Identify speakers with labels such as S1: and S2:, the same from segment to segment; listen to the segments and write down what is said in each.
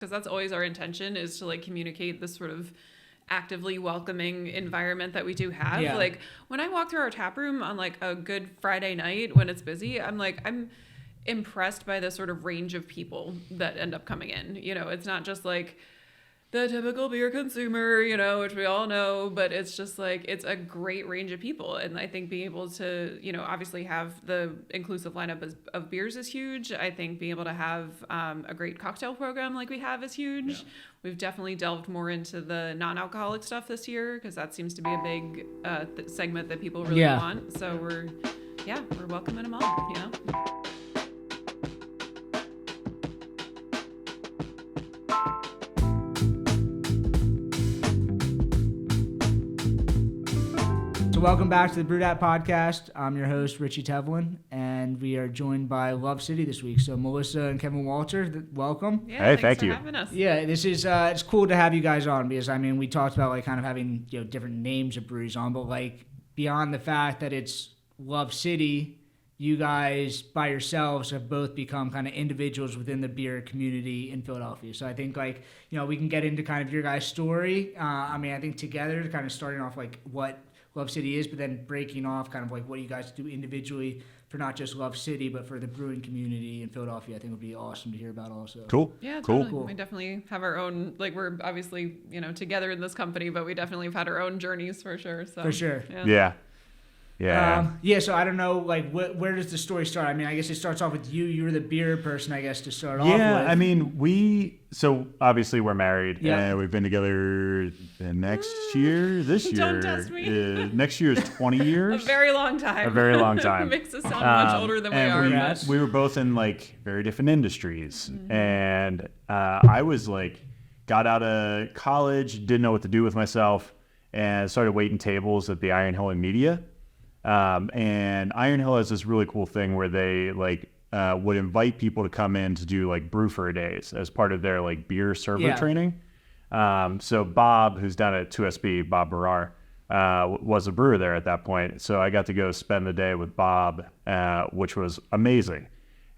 S1: because that's always our intention, is to like communicate this sort of actively welcoming environment that we do have.
S2: Yeah.
S1: Like when I walk through our tap room on like a good Friday night when it's busy, I'm impressed by the sort of range of people that end up coming in. You know, it's not just like the typical beer consumer, you know, which we all know, but it's just like, it's a great range of people. And I think being able to, you know, obviously have the inclusive lineup of beers is huge. I think being able to have a great cocktail program like we have is huge. Yeah. We've definitely delved more into the non-alcoholic stuff this year, because that seems to be a big segment that people really want. So we're welcoming them all, you know?
S2: Welcome back to the BrewedAt podcast. I'm your host, Richie Tevlin, and we are joined by Love City this week. So Melissa and Kevin Walter, welcome.
S1: Yeah,
S3: hey,
S1: thanks
S3: for
S1: having us.
S2: Yeah, this is it's cool to have you guys on, because I mean we talked about like kind of having, you know, different names of breweries on, but like beyond the fact that it's Love City, you guys by yourselves have both become kind of individuals within the beer community in Philadelphia. So I think like, you know, we can get into kind of your guys' story. I mean, I think together, kind of starting off like what Love City is, but then breaking off kind of like what you guys do individually for not just Love City, but for the brewing community in Philadelphia, I think would be awesome to hear about also.
S3: Cool.
S1: Yeah,
S3: cool.
S1: totally. We definitely have our own, like we're obviously, you know, together in this company, but we definitely have had our own journeys for sure. So
S2: for sure.
S3: Yeah.
S2: So I don't know, like, where does the story start? I mean, I guess it starts off with you. You were the beer person, I guess, to start off with.
S3: Yeah, I mean, so obviously we're married,
S2: yeah.
S3: and we've been together this year.
S1: Don't test me.
S3: Next year is 20 years.
S1: A very long time.
S3: A very long time.
S1: Makes us sound much older than we are.
S3: We were both in, like, very different industries. Mm-hmm. And I was, like, got out of college, didn't know what to do with myself, and started waiting tables at the Iron Hill and Media. And Iron Hill has this really cool thing where they would invite people to come in to do like brew for a days as part of their like beer server training. So Bob, who's down at 2SB, Bob Barrar, was a brewer there at that point. So I got to go spend the day with Bob, which was amazing.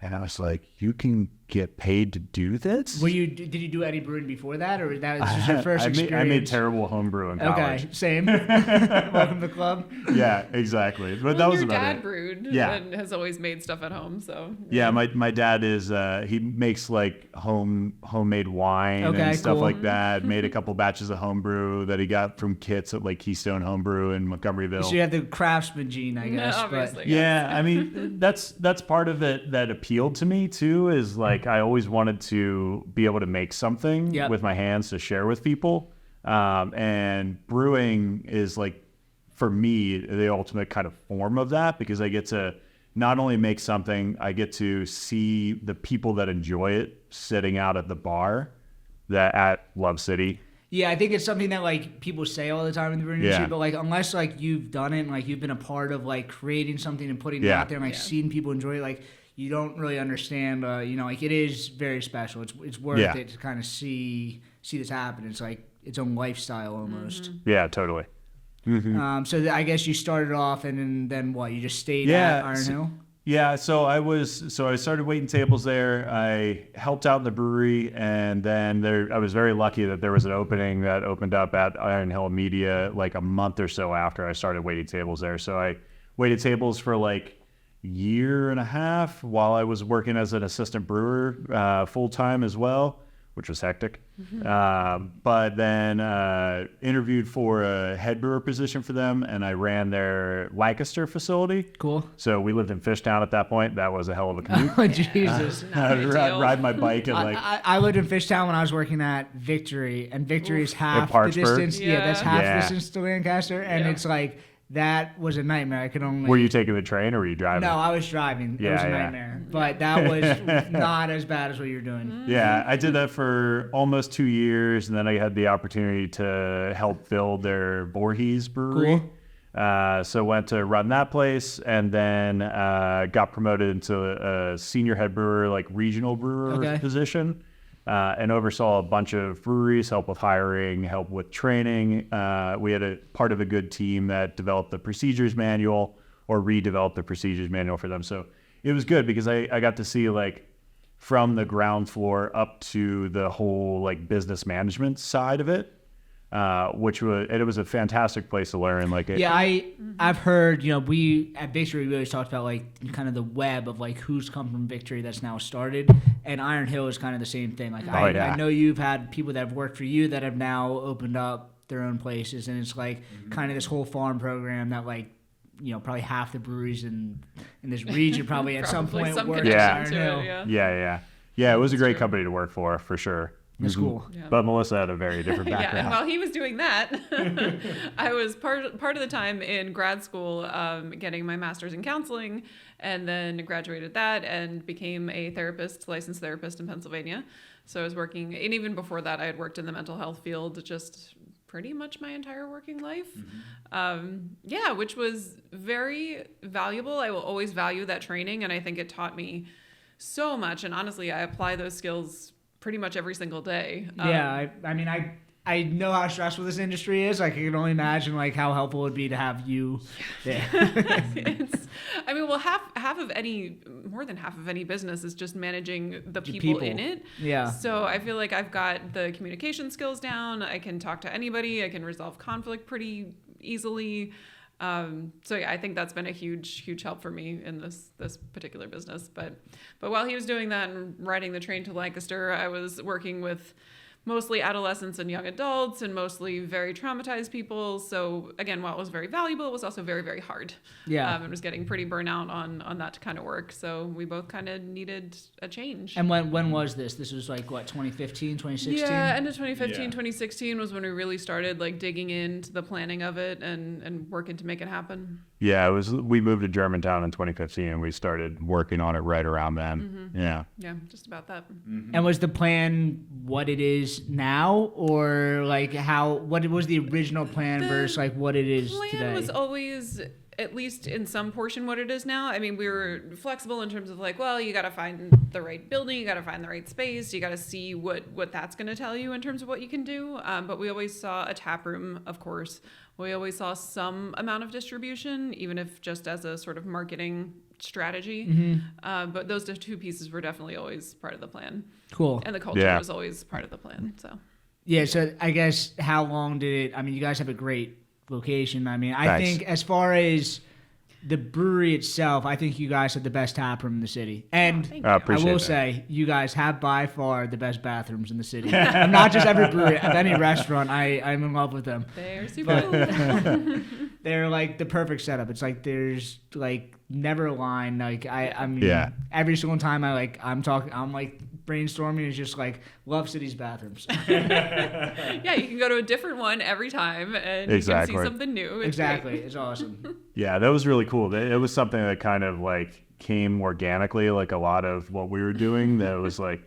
S3: And I was like, you can get paid to do this?
S2: Did you do any brewing before that, or that was just your first experience?
S3: I made terrible homebrew in college.
S2: Okay, same. Welcome to the club.
S3: Yeah, exactly. But that was
S1: your
S3: about
S1: dad
S3: it.
S1: brewed and has always made stuff at home, so.
S3: Yeah, my dad is, he makes like homemade wine and stuff like that. Made a couple batches of homebrew that he got from kits at like Keystone Homebrew in Montgomeryville.
S2: So you have the craftsman gene, I guess.
S1: No, obviously.
S3: Yeah, I mean, that's part of it that appealed to me too, is like I always wanted to be able to make something with my hands to share with people. And brewing is like, for me, the ultimate kind of form of that, because I get to not only make something, I get to see the people that enjoy it sitting out at the bar at Love City.
S2: Yeah, I think it's something that like people say all the time in the brewing industry, but like unless like you've done it and like you've been a part of like creating something and putting it out there and like seeing people enjoy it, like you don't really understand, you know, like it is very special. It's worth it to kind of see this happen. It's like its own lifestyle almost.
S1: Mm-hmm.
S3: Yeah, totally. Mm-hmm.
S2: So I guess you started off and then what? You just stayed at Iron Hill?
S3: Yeah, so I started waiting tables there. I helped out in the brewery, and then I was very lucky that there was an opening that opened up at Iron Hill Media like a month or so after I started waiting tables there. So I waited tables for like year and a half while I was working as an assistant brewer full-time as well, which was hectic. Mm-hmm. But then interviewed for a head brewer position for them, and I ran their Lancaster facility.
S2: Cool.
S3: So we lived in Fishtown at that point. That was a hell of a commute.
S2: Oh, Jesus.
S3: I'd ride my bike and like...
S2: I lived in Fishtown when I was working at Victory, and Victory is half the distance. Yeah, that's half the distance to Lancaster, and it's like... That was a nightmare. I could only...
S3: Were you taking the train or were you driving?
S2: No, I was driving. It was a nightmare. But that was not as bad as what you're doing.
S3: Yeah, I did that for almost 2 years, and then I had the opportunity to help build their Voorhees brewery. Cool. So went to run that place, and then got promoted into a senior head brewer, like regional brewer position. And oversaw a bunch of breweries, help with hiring, help with training. We had a part of a good team that developed the procedures manual or redeveloped the procedures manual for them. So it was good because I got to see like from the ground floor up to the whole like business management side of it. It was a fantastic place to learn.
S2: I've heard, we at Victory we always talked about like kind of the web of like who's come from Victory that's now started, and Iron Hill is kind of the same thing. Like I know you've had people that have worked for you that have now opened up their own places, and it's like kind of this whole farm program that like probably half the breweries in this region probably at some point worked at Iron Hill.
S3: Yeah. It was a great company to work for sure.
S2: That's cool.
S1: Yeah.
S3: But Melissa had a very different background.
S1: Yeah, and while he was doing that, I was part of the time in grad school getting my master's in counseling, and then graduated that and became a licensed therapist in Pennsylvania. So I was working, and even before that, I had worked in the mental health field just pretty much my entire working life. Which was very valuable. I will always value that training, and I think it taught me so much. And honestly, I apply those skills pretty much every single day.
S2: I know how stressful this industry is. Like, I can only imagine like how helpful it would be to have you there.
S1: More than half of any business is just managing the people in it.
S2: Yeah.
S1: So I feel like I've got the communication skills down. I can talk to anybody. I can resolve conflict pretty easily. I think that's been a huge help for me in this particular business. But while he was doing that and riding the train to Lancaster, I was working with mostly adolescents and young adults and mostly very traumatized people. So again, while it was very valuable, it was also very, very hard.
S2: Yeah.
S1: And was getting pretty burnout on that kind of work. So we both kind of needed a change.
S2: And when was this? This was like what, 2015, 2016?
S1: Yeah, end of 2015, 2016 was when we really started like digging into the planning of it and working to make it happen.
S3: Yeah, we moved to Germantown in 2015 and we started working on it right around then. Yeah.
S1: Yeah, just about that.
S2: And was the plan what it is now, or like what was the original plan versus like what it is today?
S1: The plan was always, at least in some portion, what it is now. I mean, we were flexible in terms of like, well, you got to find the right building, you got to find the right space, you got to see what that's going to tell you in terms of what you can do. But we always saw a tap room, of course. We always saw some amount of distribution, even if just as a sort of marketing strategy. But those two pieces were definitely always part of the plan.
S2: Cool.
S1: And the culture was always part of the plan.
S2: So I guess how long did it, I mean, you guys have a great location. I mean, I
S3: Thanks.
S2: think as far as the brewery itself, I think you guys have the best tap room in the city. And
S1: thank you.
S2: I will say, you guys have by far the best bathrooms in the city. Not just every brewery, of any restaurant, I'm in love with them.
S1: They're super cool.
S2: They're like the perfect setup. It's like there's like never a line. Like I mean, every single time I'm like brainstorming, it's just like love city's bathrooms.
S1: Yeah, you can go to a different one every time and you can see something new. It's great.
S2: It's awesome.
S3: Yeah, that was really cool. It was something that kind of like came organically, like a lot of what we were doing. That was like,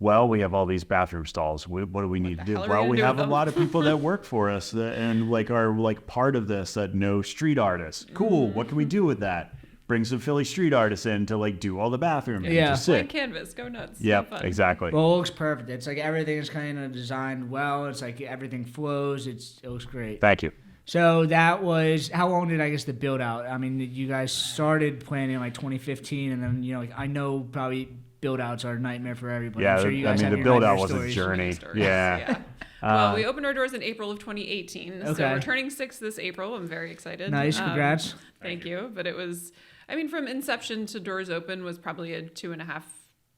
S3: well, we have all these bathroom stalls. What do we need to do? Well, we have a lot of people that work for us and like are like part of this that know street artists. Cool. What can we do with that? Bring some Philly street artists in to like do all the bathrooms.
S2: Yeah.
S1: Blank canvas, go nuts.
S3: Yep, exactly.
S2: Well, it looks perfect. It's like everything is kind of designed well. It's like everything flows. It looks great.
S3: Thank you.
S2: So that was, how long did I guess the build out? I mean, you guys started planning in like 2015, and then like I know probably build outs are a nightmare for everybody.
S3: Yeah,
S2: I'm sure you guys have
S3: the
S2: your
S3: build out
S2: nightmare
S3: was
S2: stories.
S3: a journey.
S1: Yeah. Well, we opened our doors in April of 2018.
S2: Okay.
S1: So we're turning 6 this April. I'm very excited.
S2: Nice, congrats.
S1: Thank you. But it was, I mean, from inception to doors open was probably a 2.5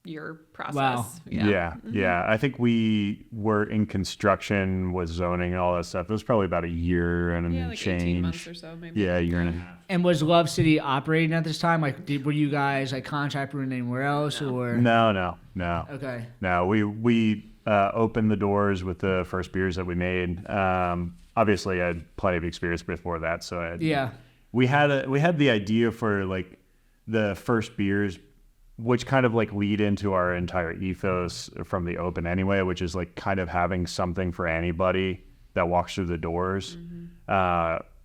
S1: year process.
S2: Wow.
S3: Yeah. I think we were in construction with zoning and all that stuff. It was probably about a year and
S1: like
S3: change.
S1: 18 months or so, maybe.
S3: Yeah, a year and a half.
S2: And was Love City operating at this time? Like, were you guys like contract brewing anywhere else, or?
S3: No.
S2: Okay.
S3: No, we opened the doors with the first beers that we made. Obviously, I had plenty of experience before that, so we had the idea for like the first beers, which kind of like lead into our entire ethos from the open anyway, which is like kind of having something for anybody that walks through the doors.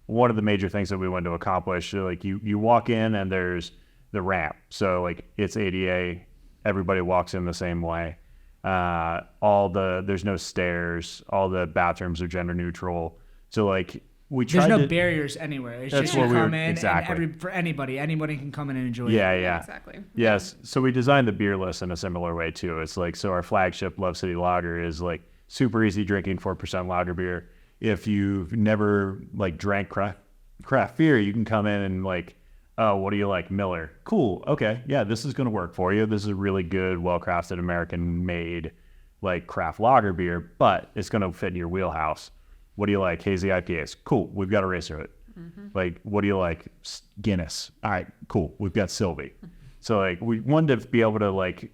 S3: One of the major things that we wanted to accomplish, like you walk in and there's the ramp. So like it's ADA, everybody walks in the same way. There's no stairs, all the bathrooms are gender neutral. So like we
S2: There's
S3: tried
S2: no
S3: to.
S2: barriers anywhere. It's
S3: That's
S2: just
S3: what
S2: you
S3: we
S2: come
S3: were-
S2: in
S3: exactly.
S2: and for anybody can come in and enjoy it.
S3: Yeah.
S1: Exactly.
S3: Yes. So we designed the beer list in a similar way too. It's like, so our flagship Love City Lager is like super easy drinking 4% lager beer. If you've never like drank craft beer, you can come in and like, oh, what do you like? Miller. Cool. Okay. Yeah, this is going to work for you. This is a really good, well-crafted American-made like craft lager beer, but it's going to fit in your wheelhouse. What do you like? Hazy IPAs. Cool. We've got Eraserhood. Like, what do you like? Guinness. All right, cool. We've got Sylvie. So like, we wanted to be able to like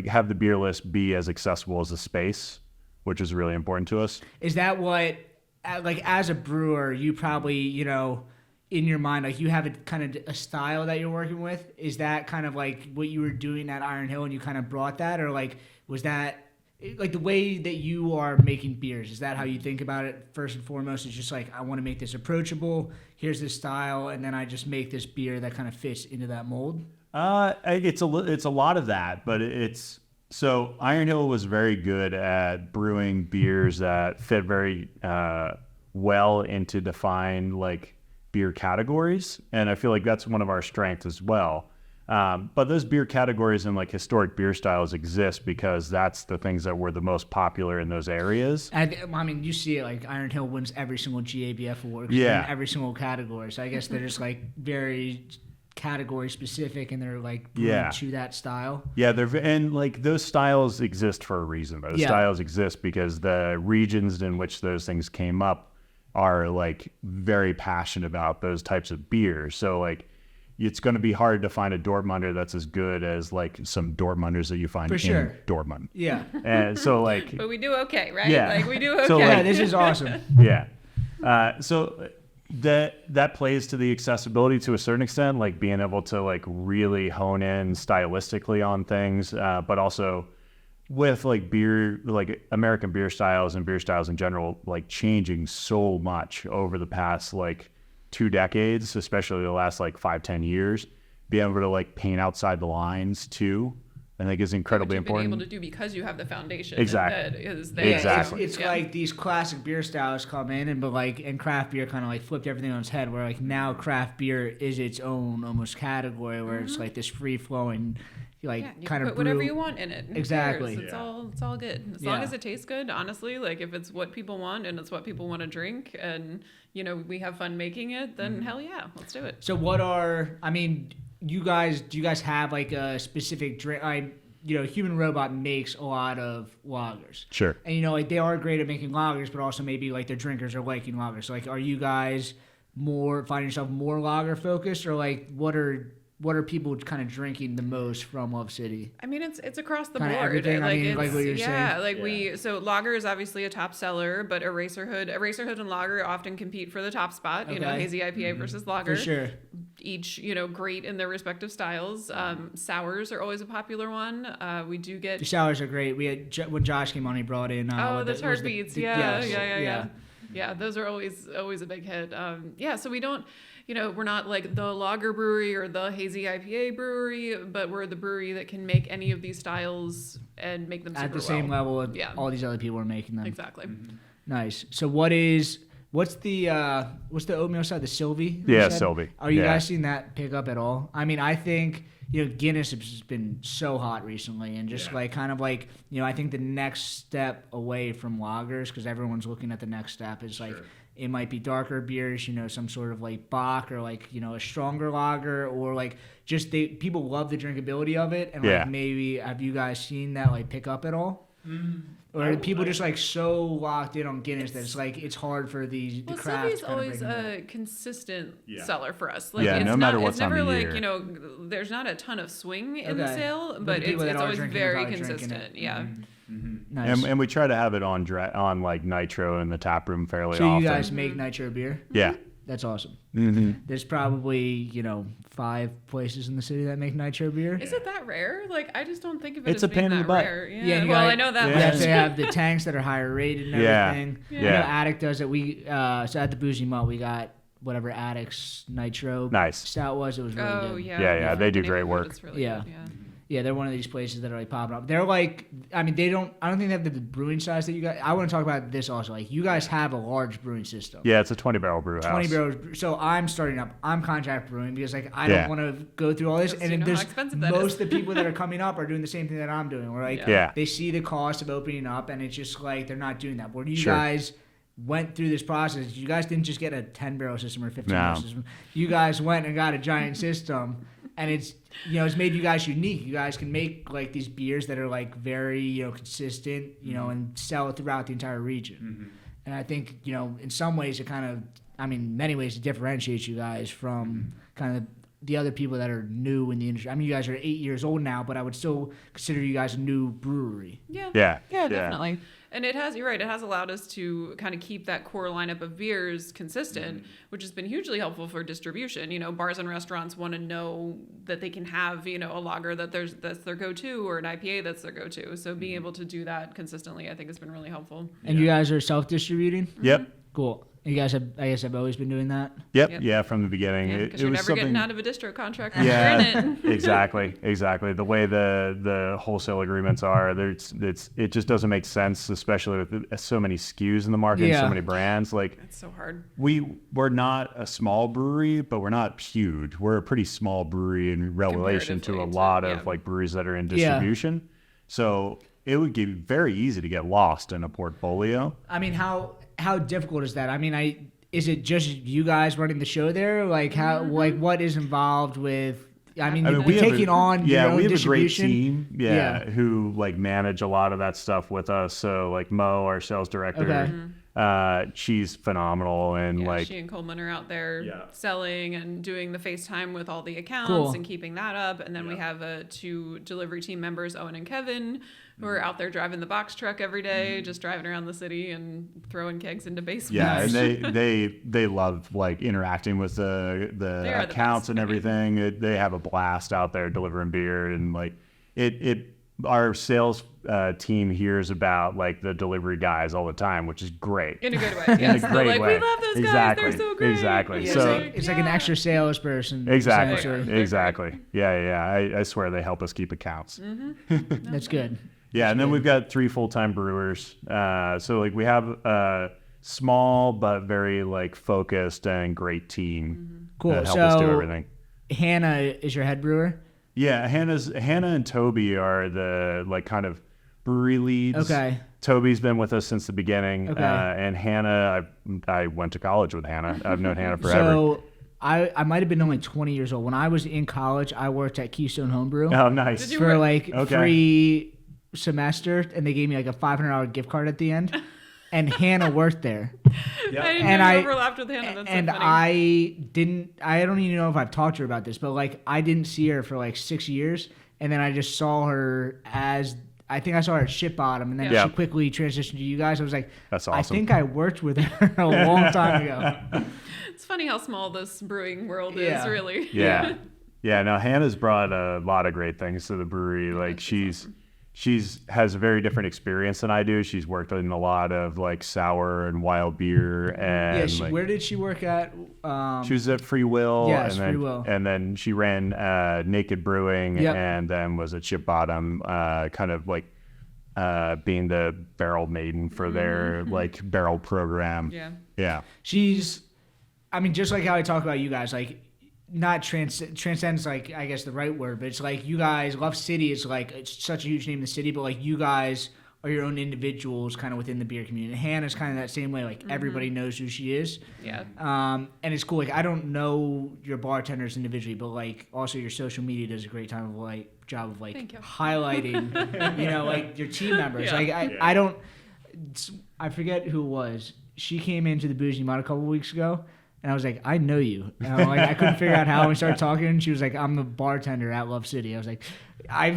S3: have the beer list be as accessible as the space, which is really important to us.
S2: Is that what, like, as a brewer, you probably, you know, in your mind, like, you have a kind of a style that you're working with? Is that kind of like what you were doing at Iron Hill and you kind of brought that? Or like, was that like the way that you are making beers? Is that how you think about it first and foremost? It's just like, I want to make this approachable. Here's this style. And then I just make this beer that kind of fits into that mold.
S3: It's a lot of that, but so Iron Hill was very good at brewing beers that fit very well into defined like beer categories, and I feel like that's one of our strengths as well. But those beer categories and like historic beer styles exist because that's the things that were the most popular in those areas.
S2: I mean, you see it, like Iron Hill wins every single GABF award in every single category. So I guess they're just like very category specific and they're like brewing to that style.
S3: Yeah, and like those styles exist for a reason. Those styles exist because the regions in which those things came up are like very passionate about those types of beers. So like, it's going to be hard to find a Dortmunder that's as good as like some Dortmunders that you find in Dortmund.
S2: Yeah.
S3: And so like,
S1: But we do okay, right?
S3: Yeah.
S1: Like we do okay.
S3: So, like,
S2: This is awesome.
S3: Yeah. So that plays to the accessibility to a certain extent, like being able to like really hone in stylistically on things, but also with like beer, like American beer styles and beer styles in general, like changing so much over the past like 2 decades, especially the last like 5-10 years, being able to like paint outside the lines too, I think is incredibly important.
S1: Been able to do because you have the foundation.
S3: Exactly.
S1: That is there.
S3: Exactly.
S2: It's like these classic beer styles come in, and craft beer kind of like flipped everything on its head. Where like now craft beer is its own almost category, where it's like this free flowing, like
S1: you
S2: kind
S1: can
S2: of
S1: put whatever you want in it. Who
S2: Exactly.
S1: cares? It's all good as long as it tastes good. Honestly, like if it's what people want and it's what people want to drink, and you know we have fun making it, then hell yeah, let's do it.
S2: So do you guys have like a specific drink? Human Robot makes a lot of lagers.
S3: Sure.
S2: And like they are great at making lagers, but also maybe like their drinkers are liking lagers. So like, are you guys finding yourself more lager focused, or like what are people kind of drinking the most from Love City?
S1: I mean, it's across the
S2: Kinda
S1: board.
S2: everything, like what you're saying.
S1: So lager is obviously a top seller, but Eraserhood and lager often compete for the top spot. You know, hazy IPA versus lager.
S2: For sure.
S1: Each, great in their respective styles. Sours are always a popular one. We do get
S2: The sours are great. We had when Josh came on, he brought in
S1: the tart beets. Yeah.
S2: Yeah,
S1: those are always a big hit. So we don't, we're not like the lager brewery or the hazy IPA brewery, but we're the brewery that can make any of these styles and make them super
S2: at the same level of
S1: Yeah.
S2: all these other people are making them.
S1: Exactly.
S2: Nice. So what's the oatmeal side? The Sylvie?
S3: Yeah, Sylvie.
S2: Are you guys seeing that pick up at all? I mean, I think Guinness has just been so hot recently, and just like kind of like I think the next step away from lagers, because everyone's looking at the next step, is like it might be darker beers, some sort of like Bock or like a stronger lager, or like just people love the drinkability of it, and like maybe have you guys seen that like pick up at all? Or are people just like so locked in on Guinness that it's like it's hard for the craft?
S1: Sylvie's always a consistent seller for us. Like
S3: no matter what time of year.
S1: It's never like there's not a ton of swing in the sale, but it's always very consistent. Yeah.
S2: Nice.
S3: And we try to have it on like nitro in the tap room fairly often.
S2: So you guys make nitro beer?
S3: Yeah.
S2: That's awesome.
S3: Mm-hmm.
S2: There's probably 5 places in the city that make nitro beer.
S1: Is it that rare? Like I just don't think of it
S3: It's
S1: as
S3: a pain
S1: being
S3: in
S1: that
S3: the butt.
S1: rare.
S2: Yeah,
S1: I know that
S2: Yes,
S1: much.
S2: they have the tanks that are higher rated and everything.
S3: Yeah.
S2: Attic does it. We so at the Boozy Mutt we got whatever Attic's nitro
S3: Nice.
S2: stout was. It was really good.
S1: Yeah.
S3: They do great work.
S1: It's really good,
S2: Yeah, they're one of these places that are like popping up. They're like, I mean, I don't think they have the brewing size that you guys. I want to talk about this also. Like, you guys have a large brewing system.
S3: Yeah, it's a 20-barrel brew house.
S2: 20 barrels. So I'm starting up. I'm contract brewing because like I don't want to go through all this.
S1: Because
S2: And
S1: you
S2: then
S1: know how
S2: there's
S1: expensive that
S2: most
S1: is.
S2: of the people that are coming up are doing the same thing that I'm doing. Where like
S3: Yeah.
S2: they see the cost of opening up, and it's just like they're not doing that. Where you
S3: Sure.
S2: guys went through this process. You guys didn't just get a 10-barrel system or 15-barrel
S3: No.
S2: system. You guys went and got a giant system, and it's it's made you guys unique. You guys can make like these beers that are like very consistent, and sell it throughout the entire region. And I think in some ways it kind of, in many ways it differentiates you guys from kind of the other people that are new in the industry. I mean, you guys are 8 years old now, but I would still consider you guys a new brewery.
S1: Yeah.
S3: Yeah.
S1: Definitely. And you're right, it has allowed us to kind of keep that core lineup of beers consistent, which has been hugely helpful for distribution. Bars and restaurants want to know that they can have, a lager that's their go-to or an IPA that's their go-to. So being able to do that consistently, I think has been really helpful.
S2: And you guys are self-distributing?
S3: Yep.
S2: Cool. You guys have always been doing that?
S3: Yep. Yeah, from the beginning.
S1: Because
S3: It
S1: you're
S3: was
S1: never getting
S3: something-
S1: out of a distro contract once you're in it.
S3: Exactly. The way the wholesale agreements are, it just doesn't make sense, especially with so many SKUs in the market, and so many brands. Like,
S1: It's so hard.
S3: we're not a small brewery, but we're not huge. We're a pretty small brewery in relation to a
S1: Comparatively
S3: lot
S1: to-
S3: of
S1: yeah.
S3: like breweries that are in distribution. So it would be very easy to get lost in a portfolio.
S2: I mean, how difficult is that? I mean, is it just you guys running the show there? Like what is involved with? I mean, you're taking on your own
S3: we have
S2: distribution.
S3: a great team, who like manage a lot of that stuff with us. So like Mo, our sales director, she's phenomenal, and
S1: she and Coleman are out there
S3: Yeah.
S1: selling and doing the FaceTime with all the accounts
S2: Cool.
S1: and keeping that up. And then we have two delivery team members, Owen and Kevin, who are out there driving the box truck every day, just driving around the city and throwing kegs into basements.
S3: Yeah, and they love like interacting with the
S1: the
S3: accounts
S1: best.
S3: and everything. They have a blast out there delivering beer, and like our sales team hears about like the delivery guys all the time, which is great.
S1: In a good way. Yes.
S3: In a
S1: They're
S3: great
S1: like,
S3: way.
S1: we love those guys.
S3: Exactly.
S1: They're so great.
S3: Exactly.
S2: Yeah,
S3: So
S2: it's like an extra salesperson.
S3: exactly,
S2: essentially.
S3: exactly. Yeah. I swear they help us keep accounts.
S2: That's good.
S3: Yeah, and then we've got 3 full-time brewers. So like we have a small but very like focused and great team
S2: Cool.
S3: that help us do
S2: So
S3: everything.
S2: Hannah is your head brewer.
S3: Yeah, Hannah and Toby are the like kind of brewery leads.
S2: Okay.
S3: Toby's been with us since the beginning,
S2: Okay.
S3: and Hannah, I went to college with Hannah. I've known Hannah forever.
S2: So I might have been only 20 years old when I was in college. I worked at Keystone Homebrew
S3: Oh, nice.
S1: Did you
S2: for
S1: work-
S2: like
S3: Okay.
S2: free semester, and they gave me like a $500 gift card at the end. And Hannah worked there.
S1: I didn't
S2: And
S1: know
S2: I-
S1: you overlapped with Hannah. That's
S2: And
S1: so funny.
S2: I don't even know if I've talked to her about this, but like I didn't see her for like 6 years, and then I just saw her I think I saw her at Shipbottom, and then
S3: Yeah.
S2: she quickly transitioned to you guys. I was like,
S3: That's
S2: I
S3: awesome.
S2: think I worked with her a long time ago.
S1: It's funny how small this brewing world
S2: Yeah.
S1: is, really.
S3: Yeah. Yeah, no, Hannah's brought a lot of great things to the brewery. Like she's has a very different experience than I do. She's worked in a lot of like sour and wild beer, and
S2: Yeah,
S3: like,
S2: where did she work at?
S3: she was at Free Will,
S2: Yes,
S3: and then,
S2: Free Will.
S3: and then she ran Naked Brewing,
S2: Yep.
S3: and then was at Shipbottom, kind of like being the barrel maiden for their like barrel program.
S1: Yeah.
S3: Yeah.
S2: She's, I mean, just like how I talk about you guys, like not transcends, like I guess the right word, but it's like you guys, Love City is like, it's such a huge name in the city, but like you guys are your own individuals kind of within the beer community. And Hannah's kind of that same way, like everybody knows who she is.
S1: Yeah.
S2: And it's cool. Like I don't know your bartenders individually, but like also your social media does a great job of like
S1: Thank you.
S2: highlighting, like your team members.
S1: Yeah.
S2: Like I don't, I forget who it was. She came into the Boozy Mod a couple weeks ago, and I was like, I know you. And I'm like, I couldn't figure out how. We started talking, and she was like, I'm the bartender at Love City. I was like, I've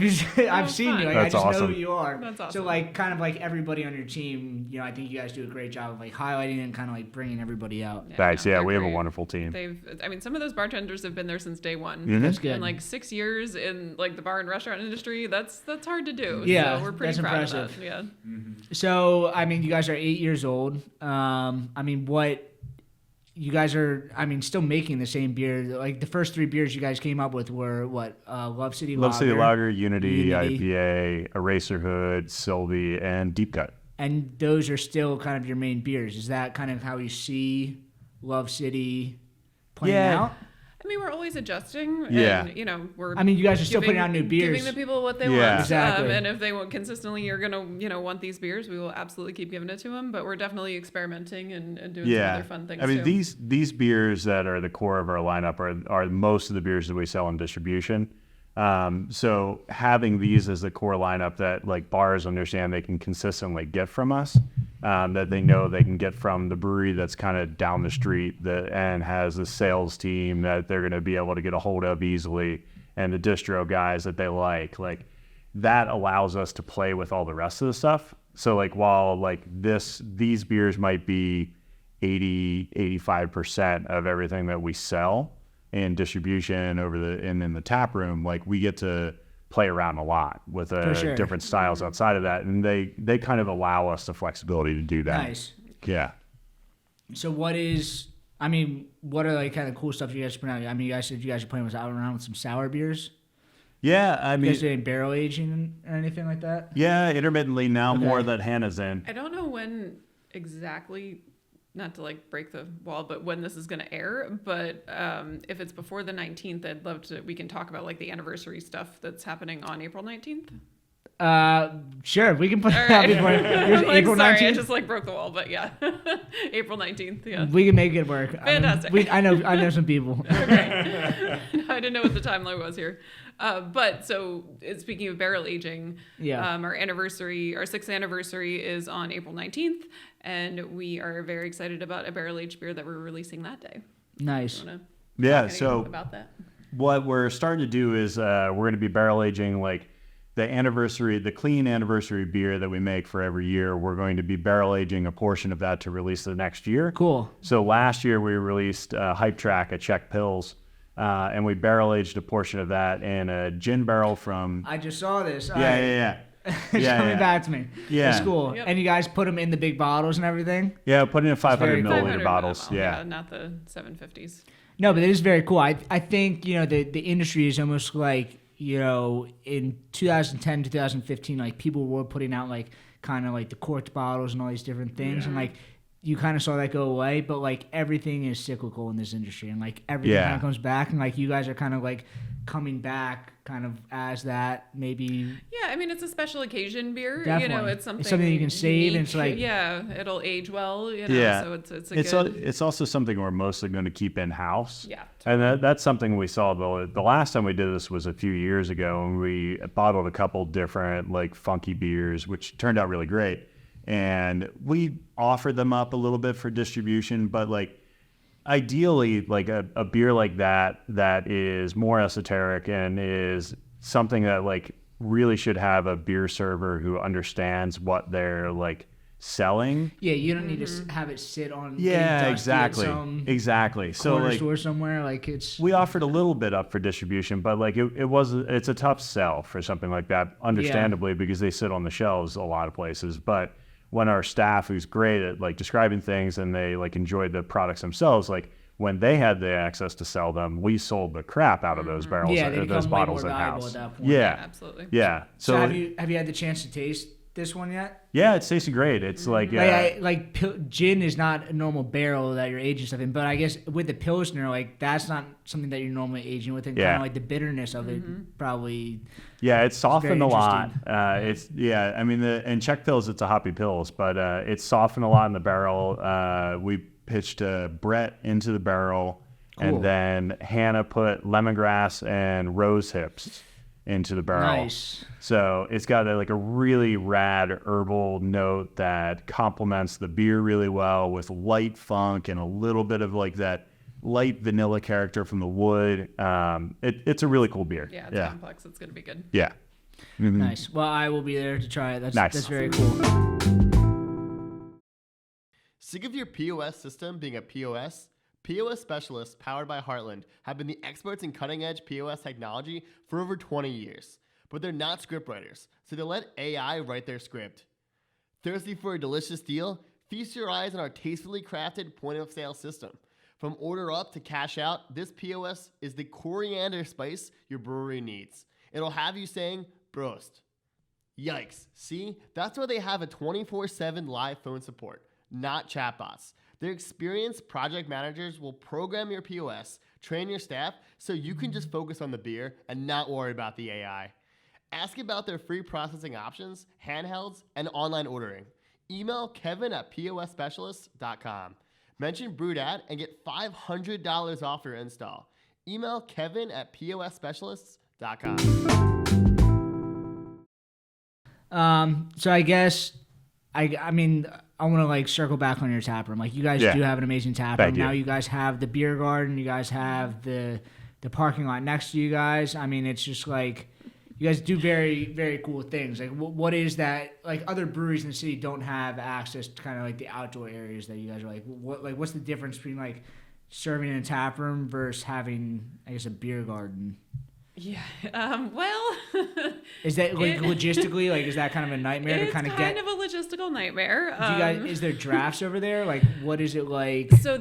S2: seen you. Like, I
S3: That's
S2: just know
S3: awesome.
S2: who you are.
S1: That's
S2: So
S1: awesome.
S2: like, kind of like everybody on your team, I think you guys do a great job of like highlighting and kind of like bringing everybody out.
S3: Thanks.
S1: no,
S3: Yeah,
S1: they're
S3: we have a
S1: great.
S3: wonderful team.
S1: Some of those bartenders have been there since day one.
S3: Mhm.
S2: That's good.
S1: And like 6 years in like the bar and restaurant industry, that's hard to do.
S2: Yeah,
S1: So we're pretty
S2: that's
S1: proud
S2: impressive.
S1: of that. Yeah.
S2: So I mean, you guys are 8 years old. I mean, what you guys are, I mean, still making the same beer. Like the first 3 beers you guys came up with were what? Love City Lager.
S3: Love City Lager, Unity IPA, Eraserhood, Sylvie, and Deep Cut.
S2: And those are still kind of your main beers. Is that kind of how you see Love City playing out?
S1: I mean, we're always adjusting.
S3: Yeah.
S1: And, you know,
S2: you guys are still putting out new beers.
S1: Giving the people what they want.
S2: Exactly.
S1: And if they want consistently, you're going to, you know, want these beers, we will absolutely keep giving it to them. But we're definitely experimenting and doing some other fun things,
S3: I mean,
S1: too.
S3: these beers that are the core of our lineup are most of the beers that we sell in distribution. So having these as the core lineup that like bars understand they can consistently get from us, that they know they can get from the brewery that's kind of down the street and has a sales team that they're going to be able to get a hold of easily, and the distro guys that they like that allows us to play with all the rest of the stuff. So like while like these beers might be 85% of everything that we sell in distribution and in the tap room, like we get to play around a lot with different styles outside of that, and they kind of allow us the flexibility to do that.
S2: Nice.
S3: Yeah.
S2: So what are like kind of cool stuff you guys put out? I mean, you guys said you guys are playing around with some sour beers.
S3: Yeah, I mean,
S2: you guys doing barrel aging or anything like that?
S3: Yeah, intermittently now. Okay. More that Hannah's in.
S1: I don't know when exactly, not to like break the wall, but when this is going to air. But if it's before the 19th, I'd love to. We can talk about like the anniversary stuff that's happening on April 19th.
S2: Sure, we can put it out before April 19th.
S1: Sorry, I just like broke the wall, but yeah, April 19th. Yeah,
S2: we can make it work.
S1: Fantastic.
S2: I know some people.
S1: Okay. I didn't know what the timeline was here. But so speaking of barrel aging, our 6th anniversary is on April 19th, and we are very excited about a barrel aged beer that we're releasing that day.
S2: Nice.
S3: So
S1: about that.
S3: What we're starting to do is we're going to be barrel aging like the clean anniversary beer that we make for every year. We're going to be barrel aging a portion of that to release the next year.
S2: Cool.
S3: So last year we released Hype Track, a Czech Pils. And we barrel aged a portion of that in a gin barrel from.
S2: I just saw this.
S3: Yeah.
S2: It's coming back to me.
S3: Yeah.
S2: It's cool. Yep. And you guys put them in the big bottles and everything?
S3: Yeah, put it in 500 milliliter bottles.
S1: Yeah, not the 750s.
S2: No, but it is very cool. I think, the industry is almost like, in 2010, 2015, like people were putting out like kind of like the corked bottles and all these different things. And like, you kind of saw that go away, but like everything is cyclical in this industry, and like everything kind of comes back, and like you guys are kind of like coming back kind of as that maybe.
S1: Yeah, I mean, it's a special occasion beer.
S2: Definitely.
S1: It's something
S2: you can save, and it's like
S1: it'll age well. So
S3: it's also something we're mostly going to keep in house.
S1: Yeah,
S3: totally. And that's something we saw the last time we did this was a few years ago, and we bottled a couple different like funky beers, which turned out really great. And we offered them up a little bit for distribution, but like ideally like a beer like that is more esoteric and is something that like really should have a beer server who understands what they're like selling.
S2: Yeah, you don't need to have it sit on.
S3: Yeah, exactly. So like
S2: store somewhere, like
S3: we offered a little bit up for distribution, but like it's a tough sell for something like that, understandably, because they sit on the shelves a lot of places. But when our staff, who's great at like describing things and they like enjoyed the products themselves, like when they had the access to sell them, we sold the crap out of those barrels, those bottles in house.
S1: Yeah, absolutely.
S3: Yeah.
S2: So have you had the chance to taste this one yet?
S3: Yeah, it's tasting great. It's like
S2: gin is not a normal barrel that you're aging stuff in, but I guess with the Pilsner, like that's not something that you're normally aging with, and kind of like the bitterness of it probably.
S3: Yeah, it's softened a lot. I mean, in Czech Pils, it's a hoppy Pils, but it's softened a lot in the barrel. We pitched Brett into the barrel, and then Hannah put lemongrass and rose hips into the barrel.
S2: Nice.
S3: So it's got a really rad herbal note that complements the beer really well with light funk and a little bit of like that light vanilla character from the wood. It's a really cool beer.
S1: Yeah, it's complex. It's going to be good.
S3: Yeah.
S2: Mm-hmm. Nice. Well, I will be there to try it. That's very cool.
S4: Sick of your POS system being a POS? POS Specialists, powered by Heartland, have been the experts in cutting-edge POS technology for over 20 years. But they're not scriptwriters, so they let AI write their script. Thirsty for a delicious deal? Feast your eyes on our tastefully crafted point-of-sale system. From order up to cash out, this POS is the coriander spice your brewery needs. It'll have you saying, Prost. Yikes. See? That's why they have a 24/7 live phone support, not chatbots. Their experienced project managers will program your POS, train your staff, so you can just focus on the beer and not worry about the AI. Ask about their free processing options, handhelds, and online ordering. Email Kevin at POSSpecialists.com. Mention BrewedAt and get $500 off your install. Email Kevin at POSSpecialists.com.
S2: So I guess I mean I want to like circle back on your tap room. Like you guys do have an amazing tap room. Now you guys have the beer garden. You guys have the parking lot next to you guys. I mean, it's just like you guys do very, very cool things. Like what is that? Like other breweries in the city don't have access to kind of like the outdoor areas that you guys are like. What's the difference between like serving in a tap room versus having, I guess, a beer garden?
S1: Yeah. Well,
S2: is that like logistically, like, is that kind of a nightmare to kind of get?
S1: It's kind of a logistical nightmare.
S2: Do you guys, is there drafts over there? Like, what is it like?
S1: So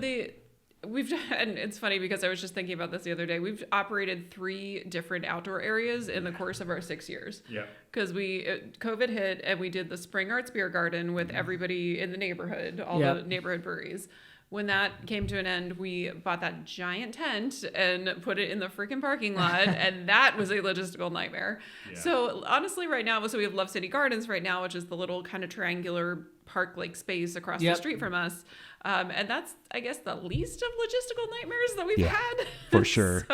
S1: we've done, and it's funny because I was just thinking about this the other day. We've operated 3 different outdoor areas in the course of our 6 years.
S3: Yeah.
S1: Because COVID hit and we did the Spring Arts Beer Garden with everybody in the neighborhood, all the neighborhood breweries. When that came to an end, we bought that giant tent and put it in the freaking parking lot, and that was a logistical nightmare. Yeah. So honestly, right now, so we have Love City Gardens right now, which is the little kind of triangular park-like space across the street from us. And that's, I guess, the least of logistical nightmares that we've had.
S3: For sure.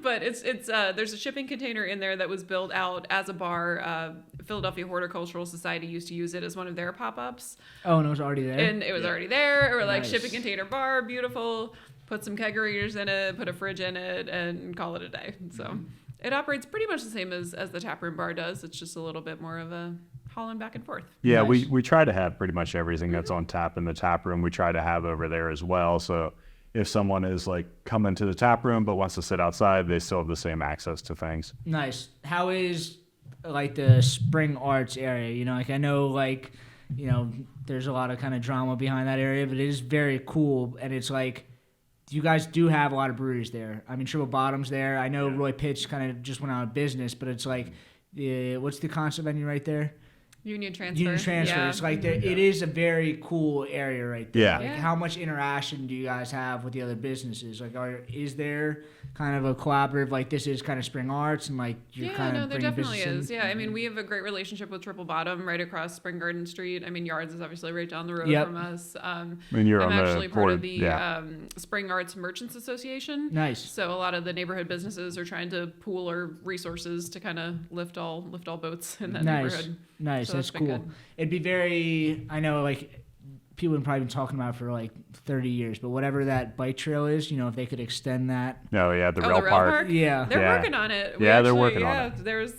S1: But it's there's a shipping container in there that was built out as a bar. Philadelphia Horticultural Society used to use it as one of their pop-ups.
S2: Oh, and it was already there?
S1: And it was already there. Or like shipping container bar, beautiful. Put some kegerators in it, put a fridge in it, and call it a day. So it operates pretty much the same as the taproom bar does. It's just a little bit more of a hauling back and forth.
S3: Yeah, we try to have pretty much everything that's on tap in the tap room. We try to have over there as well. So if someone is like coming to the tap room but wants to sit outside, they still have the same access to things.
S2: Nice. How is like the Spring Arts area? You know, like I know like, you know, there's a lot of kind of drama behind that area, but it is very cool. And it's like, you guys do have a lot of breweries there. I mean, Shipbottom's there. I know Roy Pitch kind of just went out of business, but it's like, what's the concert venue right there?
S1: Union Transfer.
S2: Union Transfer. Yeah. It's like it is a very cool area right there.
S3: Yeah.
S2: Like how much interaction do you guys have with the other businesses? Like, is there kind of a collaborative, like this is kind of Spring Arts and like you're kind of
S1: there
S2: bringing
S1: definitely
S2: business
S1: is.
S2: in?
S1: Yeah, I mean, we have a great relationship with Triple Bottom right across Spring Garden Street. I mean, Yards is obviously right down the road from us.
S3: And you're
S1: I'm
S3: on
S1: actually
S3: the
S1: part
S3: board.
S1: of the Spring Arts Merchants Association.
S2: Nice.
S1: So a lot of the neighborhood businesses are trying to pool our resources to kind of lift all boats in that neighborhood.
S2: Nice.
S1: So
S2: that's
S1: been
S2: cool.
S1: good.
S2: It'd be very, I know like people have probably been talking about it for like 30 years, but whatever that bike trail is, you know, if they could extend that.
S3: Oh, yeah, the rail park.
S2: Yeah.
S1: They're working on it.
S3: They're working on it.
S1: There's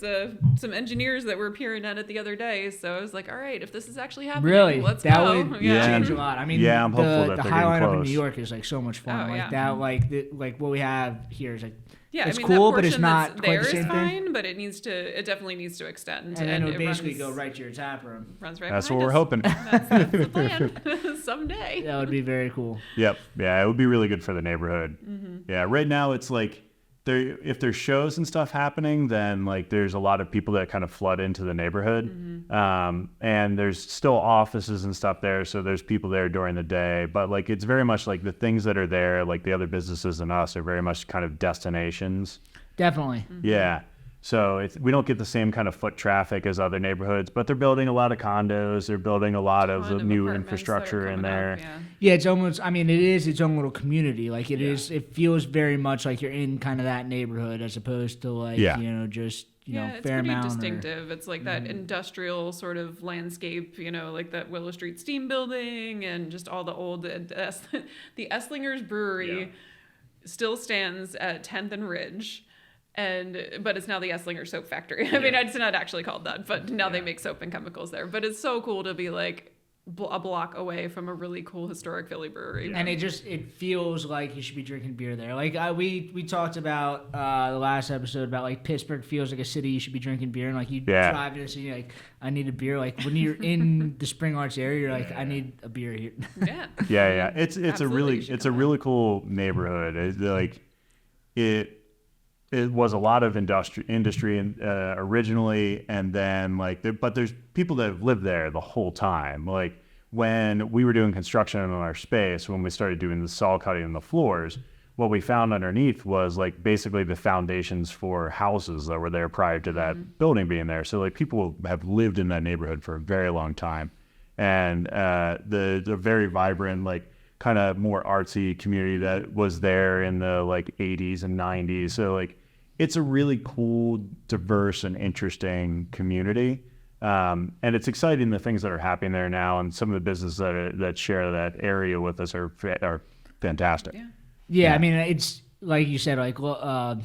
S1: some engineers that were peering at it the other day, so I was like, all right, if this is actually happening, let's
S2: that
S1: go.
S2: would change a lot. I mean,
S3: I'm hopeful that
S2: the
S3: they're
S2: High Line
S3: getting
S2: up in
S3: close.
S2: New York is like so much fun. Like what we have here is like,
S1: yeah,
S2: it's
S1: I mean,
S2: cool,
S1: that
S2: but it's
S1: portion
S2: not
S1: that's
S2: quite
S1: there
S2: the same
S1: is
S2: thing.
S1: fine, but it definitely needs to extend.
S2: And then it would
S1: it
S2: basically
S1: runs,
S2: go right to your tap room.
S1: Runs right
S3: That's what
S1: behind
S3: we're
S1: us.
S3: hoping.
S1: That's the plan. Someday.
S2: That would be very cool.
S3: Yep. Yeah, it would be really good for the neighborhood. Mm-hmm. Yeah, right now it's like if there's shows and stuff happening, then like there's a lot of people that kind of flood into the neighborhood. Mm-hmm. And there's still offices and stuff there, so there's people there during the day. But like it's very much like the things that are there, like the other businesses and us, are very much kind of destinations.
S2: Definitely.
S1: Mm-hmm.
S3: Yeah. So we don't get the same kind of foot traffic as other neighborhoods, but they're building a lot of condos. They're building a lot of new infrastructure in there.
S2: Yeah, it's almost, I mean, it is its own little community. Like it feels very much like you're in kind of that neighborhood as opposed to like, you know, just, you know,
S1: it's
S2: Fairmount.
S1: pretty distinctive. It's like that industrial sort of landscape, you know, like that Willow Street Steam Building and just all the old, the Esslinger's Brewery still stands at 10th and Ridge. But it's now the Esslinger Soap Factory. I mean, it's not actually called that, but now they make soap and chemicals there. But it's so cool to be like, a block away from a really cool historic Philly brewery.
S2: And it feels like you should be drinking beer there. Like we talked about the last episode about like Pittsburgh feels like a city you should be drinking beer, and like you drive in a city like I need a beer. Like when you're in the Spring Arts area, you're like I need a beer here.
S1: Yeah.
S3: It's a really cool neighborhood. It was a lot of industry originally, and then but there's people that have lived there the whole time. Like when we were doing construction on our space, when we started doing the saw cutting in the floors, what we found underneath was like basically the foundations for houses that were there prior to that building being there. So like people have lived in that neighborhood for a very long time, and the very vibrant like kind of more artsy community that was there in the like 80s and 90s. So like it's a really cool, diverse, and interesting community. And it's exciting the things that are happening there now, and some of the businesses that share that area with us are fantastic.
S2: Yeah, I mean, it's like you said, like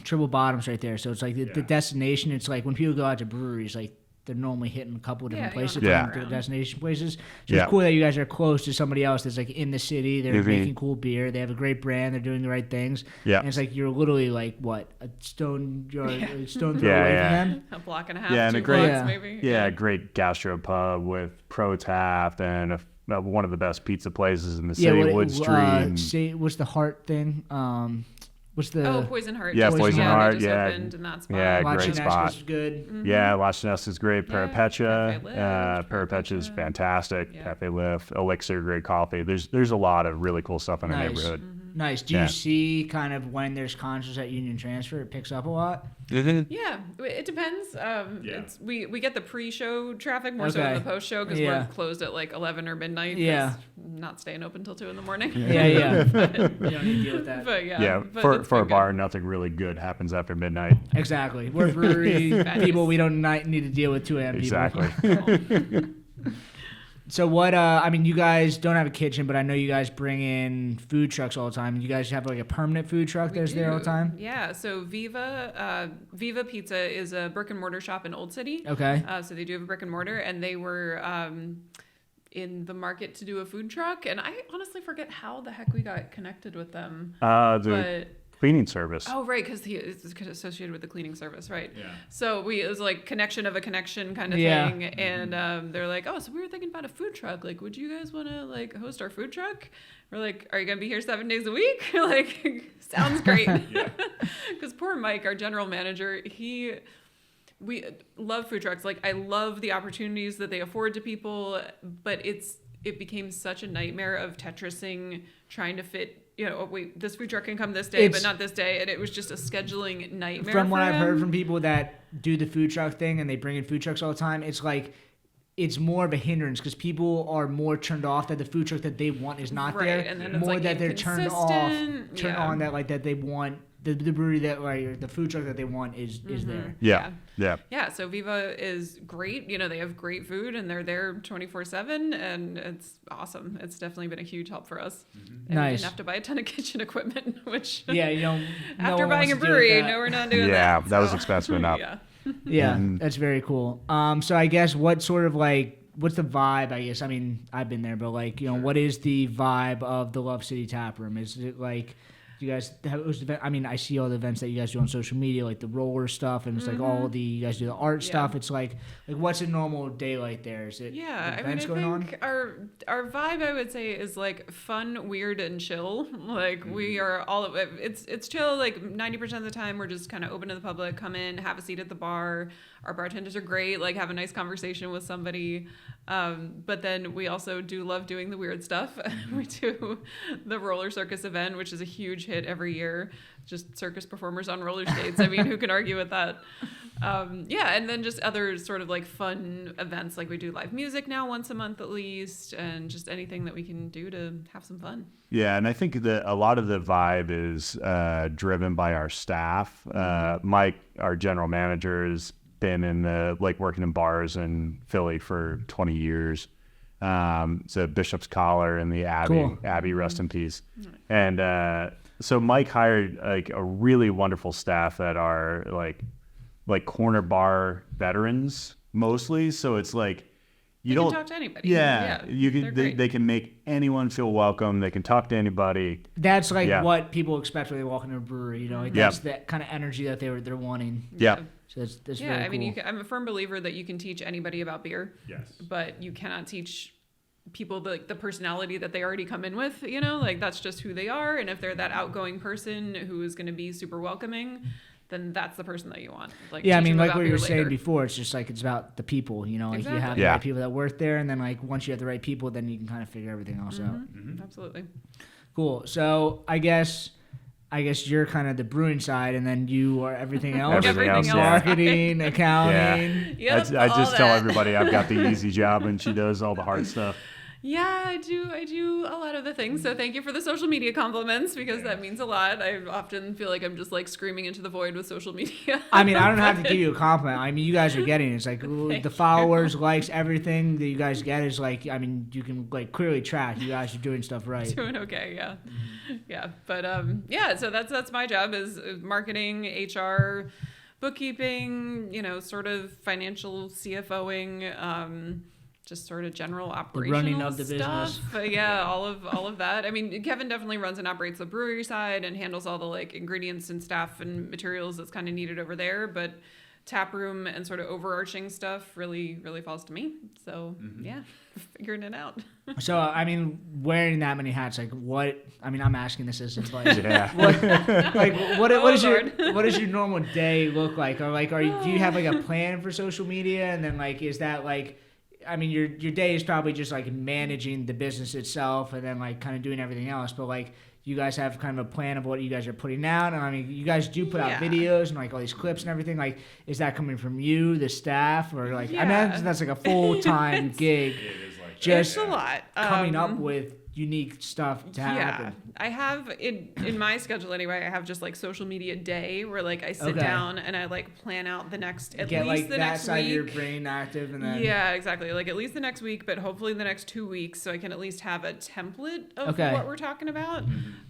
S2: Triple Bottom's right there. So it's like the destination. It's like when people go out to breweries, like they're normally hitting a couple of different places, to destination places. So it's cool that you guys are close to somebody else that's like in the city. They're making cool beer. They have a great brand. They're doing the right things. Yeah, and it's like you're literally like what a stone throw away from them.
S1: A block and a half.
S3: Yeah, and
S1: two blocks, maybe.
S3: Yeah, great gastro pub with Pro Tap and one of the best pizza places in the city, Wood Street.
S2: What's the Heart thing? What's the
S1: Poison Heart?
S3: Yeah, Poison Heart.
S1: They just opened in that spot.
S3: Yeah, great spot.
S2: Is good.
S1: Mm-hmm.
S3: Yeah, La Chinese is great. Peripetua,
S1: Peripetua
S3: is fantastic. Cafe Lift, Elixir, great coffee. There's a lot of really cool stuff in the neighborhood.
S1: Mm-hmm.
S2: Nice. Do you see kind of when there's concerts at Union Transfer, it picks up a lot?
S1: Yeah, it depends. We get the pre-show traffic more so than the post-show because we're closed at like 11 or midnight. Yeah, not staying open till 2 in the morning.
S2: Yeah. But, you don't need to deal with that.
S1: But
S3: for a bar, nothing really good happens after midnight.
S2: Exactly. We're brewery people. We don't need to deal with 2 a.m. people.
S3: Exactly.
S2: So what? I mean, you guys don't have a kitchen, but I know you guys bring in food trucks all the time. You guys have like a permanent food truck that's there all the time.
S1: Yeah. So Viva Pizza is a brick and mortar shop in Old City.
S2: Okay.
S1: So they do have a brick and mortar, and they were in the market to do a food truck, and I honestly forget how the heck we got connected with them.
S3: Cleaning service.
S1: Oh, right, because he is associated with the cleaning service, right? Yeah. So it was like connection of a connection kind of thing, and they're like, oh, so we were thinking about a food truck. Like, would you guys want to like host our food truck? We're like, are you gonna be here 7 days a week? Like, sounds great. Because poor Mike, our general manager, we love food trucks. Like, I love the opportunities that they afford to people, but it became such a nightmare of Tetrising, trying to fit. This food truck can come this day, but not this day. And it was just a scheduling nightmare.
S2: From what I've heard from people that do the food truck thing and they bring in food trucks all the time, it's like it's more of a hindrance because people are more turned off that the food truck that they want is not there. And then more that they're turned on that they want the brewery that the food truck that they want is there.
S3: Yeah.
S1: So Viva is great. They have great food and they're there 24/7, and it's awesome. It's definitely been a huge help for us. And
S2: nice.
S1: we didn't have to buy a ton of kitchen equipment, which
S2: after
S1: buying a brewery, we're not doing that.
S3: Yeah, that was expensive enough.
S2: Yeah, that's very cool. So I guess what's the vibe? I guess I've been there, but what is the vibe of the Love City Tap Room? Is it like? You guys have I see all the events that you guys do on social media, like the roller stuff, and it's like all you guys do the art stuff. It's like what's a normal day like there? Is it events going on?
S1: Our vibe, I would say, is like fun, weird, and chill. Like we are all it's chill. Like 90% of the time, we're just kind of open to the public. Come in, have a seat at the bar. Our bartenders are great. Like have a nice conversation with somebody. But then we also do love doing the weird stuff. We do the roller circus event, which is a huge hit every year. Just circus performers on roller skates. Who can argue with that? And then just other sort of like fun events. Like we do live music now once a month at least, and just anything that we can do to have some fun.
S3: Yeah, and I think that a lot of the vibe is driven by our staff. Mike, our general manager, has been in working in bars in Philly for 20 years. It's a Bishop's Collar in the Abbey. Cool. Abbey, rest in peace. And so Mike hired a really wonderful staff that are like corner bar veterans mostly. So it's like
S1: You
S3: don't
S1: can talk to anybody.
S3: Yeah, you
S1: they're
S3: can.
S1: great.
S3: They can make anyone feel welcome. They can talk to anybody.
S2: That's like what people expect when they walk into a brewery. You know, like that's that kind of energy that they're wanting.
S3: Yeah.
S2: So that's
S1: yeah.
S2: very
S1: I mean,
S2: cool.
S1: I'm a firm believer that you can teach anybody about beer.
S3: Yes.
S1: But you cannot teach people the personality that they already come in with. You know, like that's just who they are. And if they're that outgoing person who is going to be super welcoming, then that's the person that you want. Like,
S2: yeah, I
S1: teach
S2: mean,
S1: them
S2: like
S1: about
S2: what you
S1: beer
S2: were saying
S1: later.
S2: before, it's just like it's about the people, you know, like you have
S1: Exactly.
S2: the right people that work there, and then like once you have the right people, then you can kind of figure everything else out.
S1: Absolutely.
S2: Cool. So I guess you're kind of the brewing side, and then you are everything else.
S3: Everything else, yeah.
S2: Marketing, accounting.
S1: Yep,
S3: I
S1: all
S3: just tell
S1: that.
S3: everybody I've got the easy job, and she does all the hard stuff.
S1: Yeah, I do a lot of the things. So thank you for the social media compliments because that means a lot. I often feel like I'm just like screaming into the void with social media.
S2: I mean, I don't have to give you a compliment. I mean, you guys are getting it. It's like the followers, likes, everything that you guys get is like, I mean, you can like clearly track you guys are doing stuff right.
S1: Doing okay, yeah. Yeah, but yeah, so that's my job is marketing, HR, bookkeeping, you know, sort of financial CFOing, just sort of general operational
S2: running of the
S1: stuff.
S2: business.
S1: Yeah, all of that. I mean, Kevin definitely runs and operates the brewery side and handles all the like ingredients and staff and materials that's kind of needed over there, but tap room and sort of overarching stuff really falls to me. So yeah, figuring it out.
S2: So I mean, wearing that many hats, like what? I mean, I'm asking this as advice.
S3: Yeah.
S2: What
S1: Oh,
S2: is
S1: Lord.
S2: what does your normal day look like? Or like, do you have like a plan for social media? And then like, is that like, I mean, your day is probably just like managing the business itself and then like kind of doing everything else. But like, you guys have kind of a plan of what you guys are putting out. And I mean, you guys do put out videos and like all these clips and everything. Like, is that coming from you, the staff, or like, I imagine that's like a full-time gig. Just
S1: It's a lot.
S2: coming up with unique stuff to happen.
S1: Yeah, I have in my schedule anyway. I have just like social media day where like I sit down and I like plan out the next at
S2: Get
S1: least
S2: like
S1: the
S2: that
S1: next
S2: side
S1: week.
S2: of your brain active, and then
S1: Yeah, exactly. Like at least the next week, but hopefully the next 2 weeks, so I can at least have a template of what we're talking about.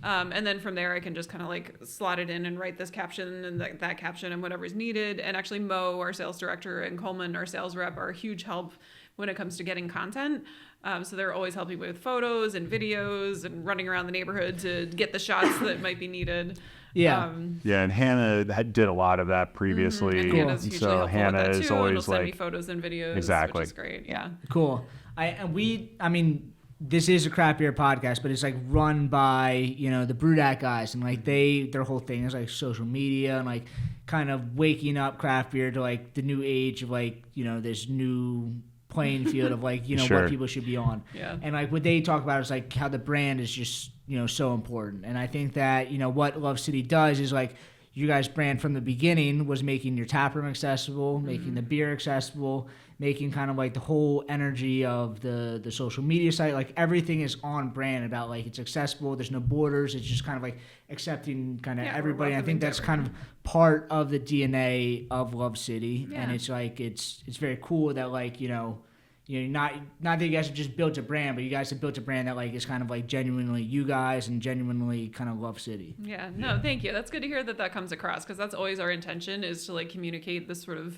S1: And then from there, I can just kind of like slot it in and write this caption and that caption and whatever's needed. And actually, Mo, our sales director, and Coleman, our sales rep, are a huge help when it comes to getting content. So they're always helping with photos and videos and running around the neighborhood to get the shots that might be needed.
S2: Yeah.
S3: Yeah, and Hannah did a lot of that previously.
S1: And Hannah's hugely
S3: So
S1: helpful
S3: Hannah
S1: with that
S3: is
S1: too, and
S3: always
S1: will send me
S3: like,
S1: photos and videos,
S3: Exactly.
S1: which is great. Yeah.
S2: Cool. I mean, this is a craft beer podcast, but it's like run by, you know, the BrewedAt guys, and like their whole thing is like social media and like kind of waking up craft beer to like the new age of like, you know, this new playing field of like, you know,
S3: Sure.
S2: what people should be on.
S1: Yeah.
S2: And like what they talk about is like how the brand is just, you know, so important. And I think that, you know, what Love City does is like you guys' brand from the beginning was making your tap room accessible, making the beer accessible, making kind of like the whole energy of the social media site. Like everything is on brand about like it's accessible. There's no borders. It's just kind of like accepting kind of
S1: Yeah, we're
S2: everybody. I think
S1: welcoming to
S2: that's kind of part of the DNA of Love City.
S1: Yeah.
S2: And it's like, it's very cool that like, you know, not that you guys have just built a brand, but you guys have built a brand that like is kind of like genuinely you guys and genuinely kind of Love City.
S1: Yeah, no, thank you. That's good to hear that comes across because that's always our intention is to like communicate this sort of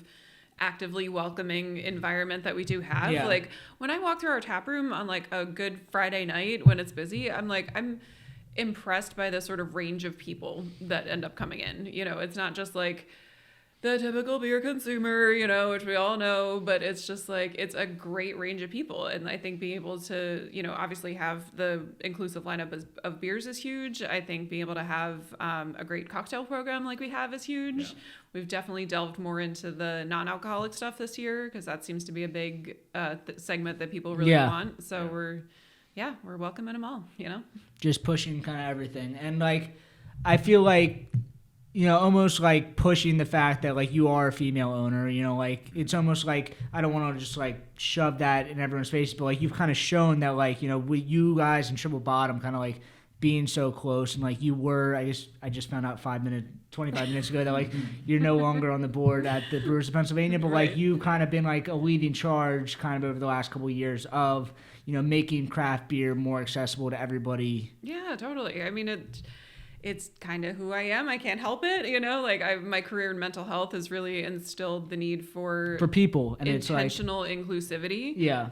S1: actively welcoming environment that we do have.
S2: Yeah.
S1: Like when I walk through our tap room on like a good Friday night when it's busy, I'm impressed by the sort of range of people that end up coming in. You know, it's not just like the typical beer consumer, you know, which we all know, but it's just like, it's a great range of people. And I think being able to, you know, obviously have the inclusive lineup of beers is huge. I think being able to have a great cocktail program like we have is huge. Yeah. We've definitely delved more into the non-alcoholic stuff this year because that seems to be a big segment that people really want. So we're welcoming them all, you know?
S2: Just pushing kind of everything. And like, I feel like, you know, almost like pushing the fact that like you are a female owner, you know, like it's almost like I don't want to just like shove that in everyone's face, but like you've kind of shown that like, you know, with you guys and Shipbottom kind of like being so close and like you were, I just found out 25 minutes ago that like you're no longer on the board at the Brewers of Pennsylvania, but like you kind of been like a leading charge kind of over the last couple of years of, you know, making craft beer more accessible to everybody.
S1: Yeah, totally. I mean, it's kind of who I am. I can't help it, you know. Like my career in mental health has really instilled the need for
S2: people and
S1: intentional inclusivity.
S2: Yeah.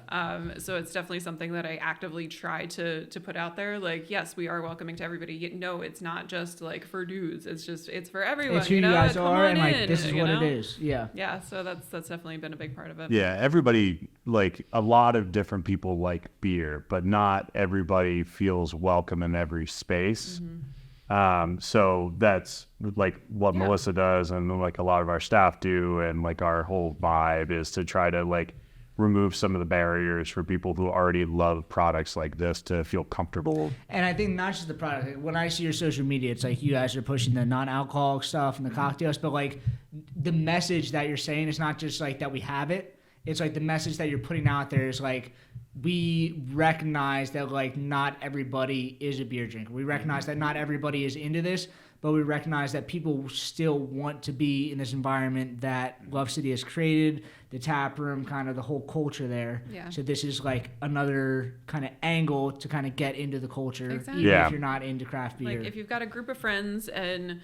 S1: So it's definitely something that I actively try to put out there. Like, yes, we are welcoming to everybody. No, it's not just like for dudes. It's for everyone.
S2: It's who you guys are, and like this is what it is. Yeah.
S1: Yeah. So that's definitely been a big part of it.
S3: Yeah, everybody, like a lot of different people like beer, but not everybody feels welcome in every space. So that's like what Melissa does, and like a lot of our staff do, and like our whole vibe is to try to like remove some of the barriers for people who already love products like this to feel comfortable.
S2: And I think not just the product. When I see your social media, it's like you guys are pushing the non-alcoholic stuff and the cocktails, but like the message that you're saying is not just like that we have it. It's like the message that you're putting out there is like, we recognize that like not everybody is a beer drinker. We recognize that not everybody is into this, but we recognize that people still want to be in this environment that Love City has created, the tap room, kind of the whole culture there.
S1: Yeah.
S2: So this is like another kind of angle to kind of get into the culture,
S1: Exactly.
S2: even if you're not into craft beer.
S1: Like if you've got a group of friends and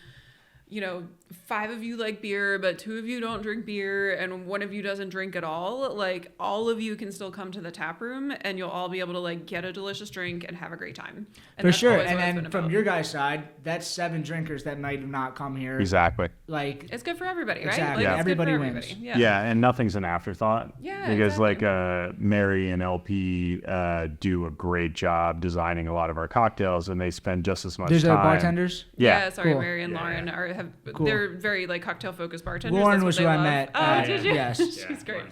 S1: 5 of you like beer, but 2 of you don't drink beer, and 1 of you doesn't drink at all, like all of you can still come to the tap room, and you'll all be able to like get a delicious drink and have a great time. And
S2: For
S1: that's
S2: sure.
S1: always
S2: And
S1: what it's
S2: then
S1: been
S2: from
S1: about.
S2: your guys' side, that's 7 drinkers that might have not come here.
S3: Exactly.
S2: Like
S1: It's good for everybody, right?
S2: Exactly.
S1: Like,
S2: Yeah.
S1: it's good for
S2: Everybody
S1: everybody.
S2: wins.
S3: Yeah, and nothing's an afterthought.
S1: Yeah,
S3: because
S1: exactly.
S3: like Mary and LP do a great job designing a lot of our cocktails, and they spend just as much
S2: there's
S3: time.
S2: bartenders.
S3: Yeah.
S1: Sorry,
S2: Cool.
S1: Mary and
S3: Yeah,
S1: Lauren
S2: Cool.
S1: they're very like cocktail focused bartenders.
S2: Lauren
S1: That's
S2: was
S1: what
S2: who
S1: they
S2: I
S1: love.
S2: met.
S1: Oh, did you?
S2: Yes.
S1: She's great.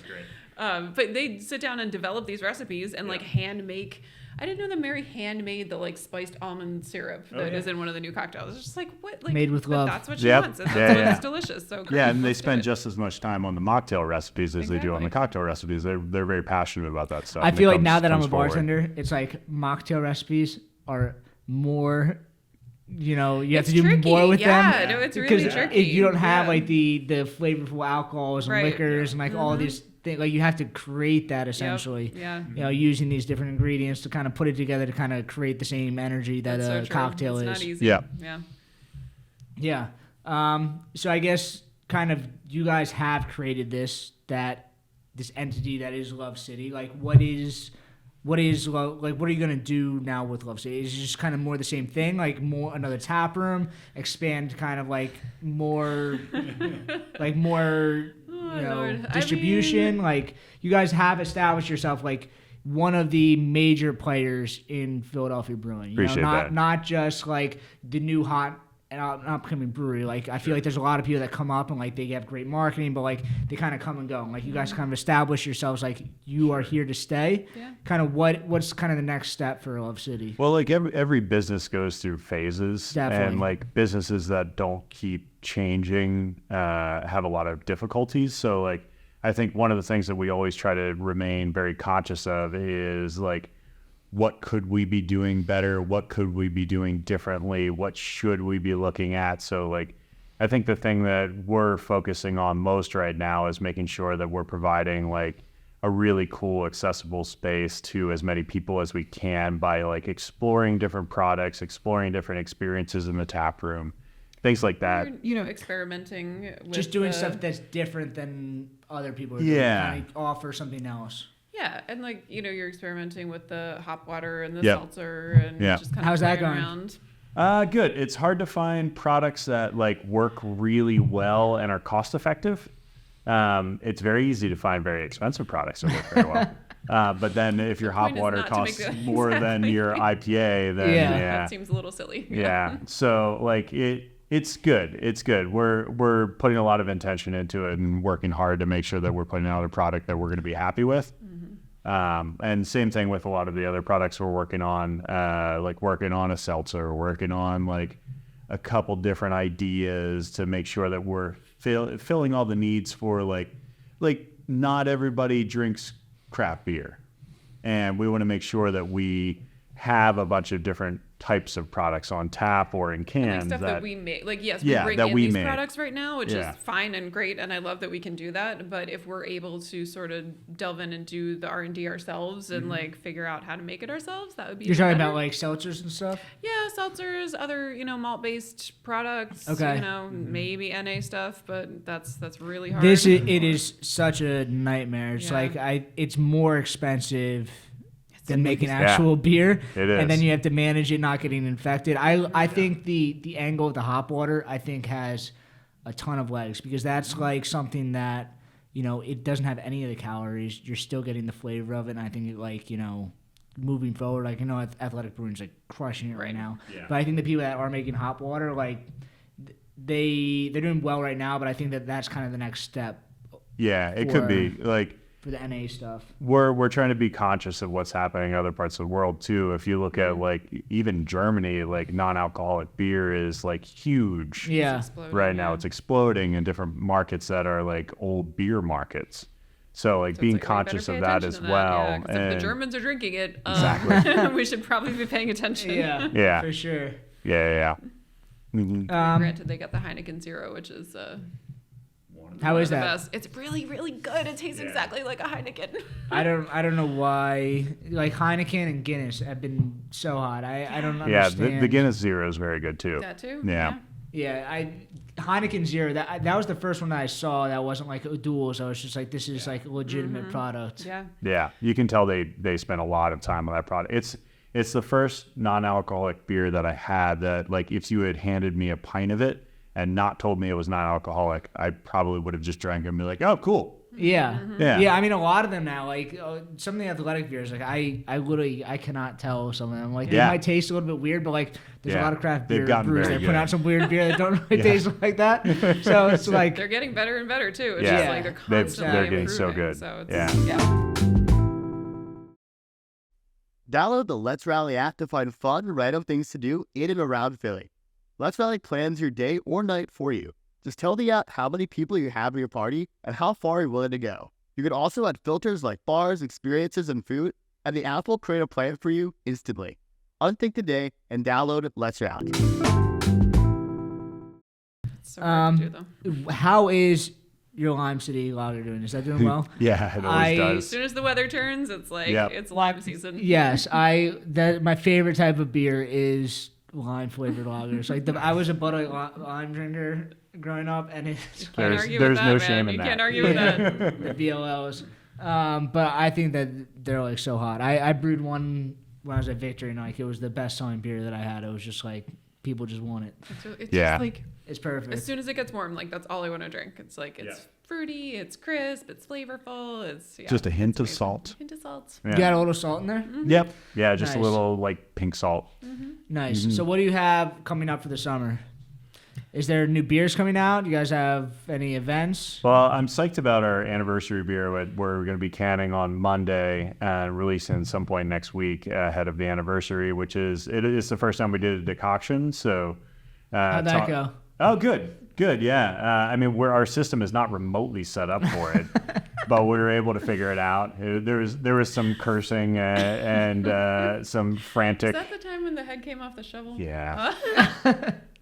S1: But they sit down and develop these recipes and like hand make. I didn't know that Mary handmade the like spiced almond syrup that is in one of the new cocktails. It's just like what, like
S2: Made with
S1: but
S2: love.
S1: That's what she
S3: Yep.
S1: wants. And that's
S3: Yeah,
S1: what
S3: yeah.
S1: is delicious. So
S3: Yeah, and they
S1: let's do
S3: spend
S1: it.
S3: just as much time on the mocktail recipes as they do on the
S1: Exactly.
S3: cocktail recipes. They're very passionate about that stuff.
S2: I
S3: and it
S2: feel like
S3: comes-
S2: now that I'm a
S3: comes forward.
S2: bartender, it's like mocktail recipes are more. You have
S1: It's
S2: to do
S1: tricky.
S2: more with them.
S1: Yeah, no, it's really
S2: Because
S1: tricky.
S2: you don't have
S1: Yeah.
S2: like the flavorful alcohols and
S1: Right.
S2: liquors and like all these things. Like you have to create that
S1: Yep.
S2: essentially.
S1: Yeah.
S2: Using these different ingredients to kind of put it together to kind of create the same energy that
S1: That's so
S2: a
S1: true.
S2: cocktail
S1: It's
S2: is.
S1: not easy.
S3: Yeah.
S1: Yeah.
S2: Yeah. So I guess kind of you guys have created this entity that is Love City. Like what are you gonna do now with Love City? Is it just kind of more the same thing, like more another tap room, expand kind of like more, like more,
S1: Lord. I
S2: distribution? Like you guys have established yourself like one of the major players in Philadelphia brewing.
S3: Appreciate that.
S2: Not just like the new hot and upcoming brewery. Like I feel like there's a lot of people that come up and like they have great marketing, but like they kind of come and go. And, like you guys kind of establish yourselves like you are here to stay.
S1: Yeah.
S2: Kind of what's kind of the next step for Love City?
S3: Well, like every business goes through phases,
S2: Definitely.
S3: and like businesses that don't keep changing have a lot of difficulties. So like I think one of the things that we always try to remain very conscious of is like, what could we be doing better? What could we be doing differently? What should we be looking at? So like, I think the thing that we're focusing on most right now is making sure that we're providing like a really cool, accessible space to as many people as we can by like exploring different products, exploring different experiences in the tap room, things like that.
S1: Experimenting with
S2: Just doing
S1: the-
S2: stuff that's different than other people are
S3: Yeah.
S2: doing. Kind of offer something else.
S1: Yeah, and like you're experimenting with the hop water and the
S3: Yep.
S1: seltzer and
S3: Yeah.
S1: just kind of
S2: How's that
S1: playing
S2: going?
S1: around.
S3: Good. It's hard to find products that like work really well and are cost effective. It's very easy to find very expensive products that work very well. But then if your hot
S1: point is
S3: water
S1: not to make
S3: costs
S1: the-
S3: more than
S1: Exactly.
S3: your IPA, then
S2: Yeah.
S1: That seems a little silly.
S3: yeah. So like it's good. It's good. We're putting a lot of intention into it and working hard to make sure that we're putting out a product that we're going to be happy with. And same thing with a lot of the other products we're working on, like working on a seltzer, working on like a couple different ideas to make sure that we're filling all the needs for like not everybody drinks craft beer. And we want to make sure that we have a bunch of different types of products on tap or in cans
S1: stuff that we make. Like, yes,
S3: Yeah,
S1: we
S3: that
S1: bring in
S3: we
S1: these
S3: make.
S1: products right now, which is
S3: Yeah.
S1: fine and great, and I love that we can do that. But if we're able to sort of delve in and do the R&D ourselves and like figure out how to make it ourselves, that would be
S2: You're
S1: even
S2: talking
S1: better.
S2: about like seltzers and stuff?
S1: Yeah, seltzers, other, malt-based products,
S2: Okay.
S1: maybe NA stuff, but that's really hard.
S2: It is such a nightmare. It's
S1: Yeah.
S2: it's more expensive than making
S3: Yeah.
S2: actual beer.
S3: It is.
S2: And then you have to manage it not getting infected. I think the angle of the hop water, I think, has a ton of legs because that's like something that, it doesn't have any of the calories. You're still getting the flavor of it. And I think moving forward, Athletic Brewing's like crushing it right now.
S3: Yeah.
S2: But I think the people that are making hop water, they're doing well right now, but I think that's kind of the next step
S3: Yeah, it could be like
S2: for the NA stuff.
S3: we're trying to be conscious of what's happening in other parts of the world too. If you look at like even Germany, like non-alcoholic beer is like huge.
S2: Yeah.
S1: Exploding,
S3: Right now
S1: yeah.
S3: it's exploding in different markets that are like old beer markets. So like
S1: So
S3: being
S1: it's like, we better
S3: conscious
S1: pay
S3: of that
S1: attention
S3: as
S1: to that,
S3: well.
S1: yeah, 'cause if
S3: And
S1: the Germans are drinking it,
S3: Exactly.
S1: we should probably be paying attention.
S2: Yeah.
S3: Yeah.
S2: For sure.
S3: yeah. Mhm.
S1: Granted, they got the Heineken Zero, which is
S2: How
S1: one
S2: is
S1: of the
S2: that?
S1: best. It's really, really good. It tastes exactly like a Heineken.
S2: I don't know why like Heineken and Guinness have been so hot. I don't
S3: Yeah,
S2: understand.
S3: the Guinness Zero is very good too.
S1: That too?
S3: Yeah.
S2: Yeah, Heineken Zero. That was the first one that I saw that wasn't like a dual. So I was just like, this is like a legitimate product.
S1: Yeah.
S3: Yeah, you can tell they spent a lot of time on that product. It's the first non-alcoholic beer that I had that, like, if you had handed me a pint of it and not told me it was non-alcoholic, I probably would have just drank it and be like, oh, cool.
S2: Yeah.
S3: Yeah.
S2: I mean, a lot of them now, like some of the athletic beers, like I literally cannot tell some of them. Like they
S3: Yeah.
S2: might taste a little bit weird, but like there's a
S3: Yeah.
S2: lot of craft
S3: They've
S2: beer
S3: gotten
S2: breweries
S3: very
S2: that put
S3: good.
S2: out some weird beer that don't really
S3: Yeah.
S2: taste like that. So it's like
S1: They're getting better and better too. It's
S3: Yeah.
S1: just like they're constantly
S3: They're getting so
S1: improving.
S3: good.
S1: So it's,
S3: Yeah.
S4: Download the Let's Rally app to find fun, random things to do in and around Philly. Let's Rally plans your day or night for you. Just tell the app how many people you have at your party and how far you're willing to go. You can also add filters like bars, experiences, and food, and the app will create a plan for you instantly. Unthink today and download Let's Rally.
S1: It's so hard to do though.
S2: how is your Lime City lager doing? Is that doing well?
S3: Yeah, it always
S1: As
S3: does.
S1: soon as the weather turns, it's like
S3: Yep.
S1: it's lime season.
S2: Yes, my favorite type of beer is lime flavored lagers. Like I was a Bud Light lime drinker growing up, and it's
S1: Can't argue
S3: There's
S1: with that,
S3: no
S1: man.
S3: shame in
S1: you
S3: that.
S1: can't argue with that.
S2: the BLLs. But I think that they're like so hot. I brewed one when I was at Victory, and like it was the best selling beer that I had. It was just like people just want it.
S1: It's
S3: Yeah.
S1: just like
S2: It's perfect.
S1: as soon as it gets warm, like that's all I want to drink. It's like it's fruity, it's crisp, it's flavorful, it's
S3: Just a hint
S1: it's
S3: of
S1: amazing.
S3: salt.
S1: Hint of salt.
S2: You got a little salt in there?
S3: Yep. Yeah, just
S2: Nice.
S3: a little like pink salt.
S2: Nice.
S3: Mm-hmm.
S2: So what do you have coming up for the summer? Is there new beers coming out? Do you guys have any events?
S3: Well, I'm psyched about our anniversary beer, where we're going to be canning on Monday and releasing some point next week ahead of the anniversary, which is the first time we did a decoction. So
S2: How'd that go?
S3: Oh, good. Yeah. I mean, our system is not remotely set up for it, but we were able to figure it out. There was some cursing and some frantic.
S1: Is that the time when the head came off the shovel?
S3: Yeah.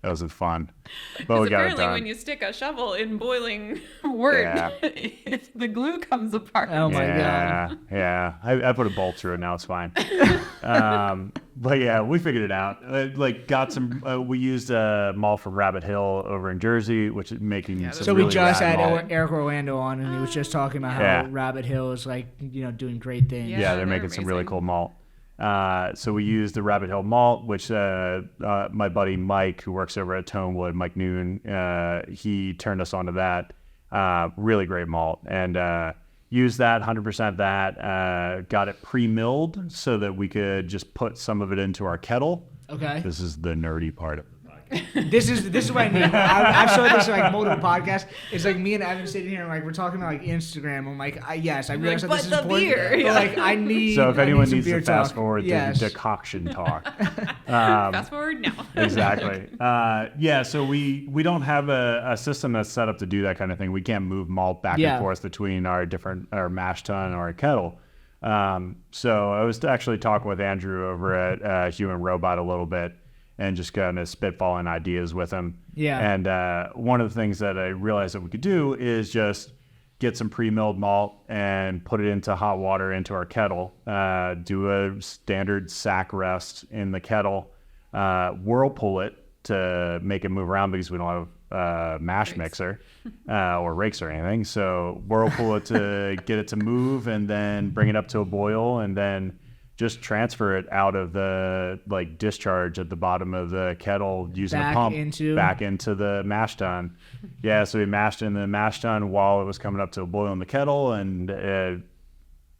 S3: That wasn't fun, but
S1: Because
S3: we got it
S1: apparently
S3: done.
S1: when you stick a shovel in boiling wort,
S3: Yeah.
S1: if the glue comes apart.
S2: Oh my god.
S3: Yeah. I put a bolt through it. Now it's fine. But yeah, we figured it out. Got some. We used a malt from Rabbit Hill over in Jersey, which is making some
S2: So
S3: really
S2: we just
S3: rad
S2: had
S3: malt.
S2: Eric Orlando on, and he was just talking about how
S3: Yeah.
S2: Rabbit Hill is like doing great things.
S1: Yeah.
S3: Yeah, they're
S1: they're
S3: making some really
S1: amazing.
S3: cool malt. So we used the Rabbit Hill malt, which my buddy Mike, who works over at Tonewood, Mike Noon, he turned us onto that. Really great malt. And used that, 100% that. Got it pre-milled so that we could just put some of it into our kettle.
S2: Okay.
S3: This is the nerdy part of it.
S2: This is what I mean. I've showed this to like multiple podcasts. It's like me and Evan sitting here and like we're talking about like Instagram. I'm like, yes, I realize that
S1: but
S2: this is
S1: the
S2: important.
S1: beer,
S2: But
S1: yeah.
S2: like I need.
S3: So if
S2: I need
S3: anyone
S2: some
S3: needs
S2: beer
S3: to fast
S2: talk.
S3: forward
S2: yes.
S3: the decoction talk.
S1: Fast forward now.
S3: Exactly. Yeah, so we don't have a system that's set up to do that kind of thing. We can't move malt back
S2: Yeah.
S3: and forth between our mash tun or our kettle. So I was actually talking with Andrew over at Human Robot a little bit and just kind of spitballing ideas with him.
S2: Yeah.
S3: And one of the things that I realized that we could do is just get some pre-milled malt and put it into hot water into our kettle, do a standard sack rest in the kettle, whirlpool it to make it move around because we don't have a mash mixer or rakes or anything. So whirlpool it to get it to move and then bring it up to a boil and then just transfer it out of the like discharge at the bottom of the kettle using a pump back into the mash tun. Yeah, so we mashed in the mash tun while it was coming up to a boil in the kettle, and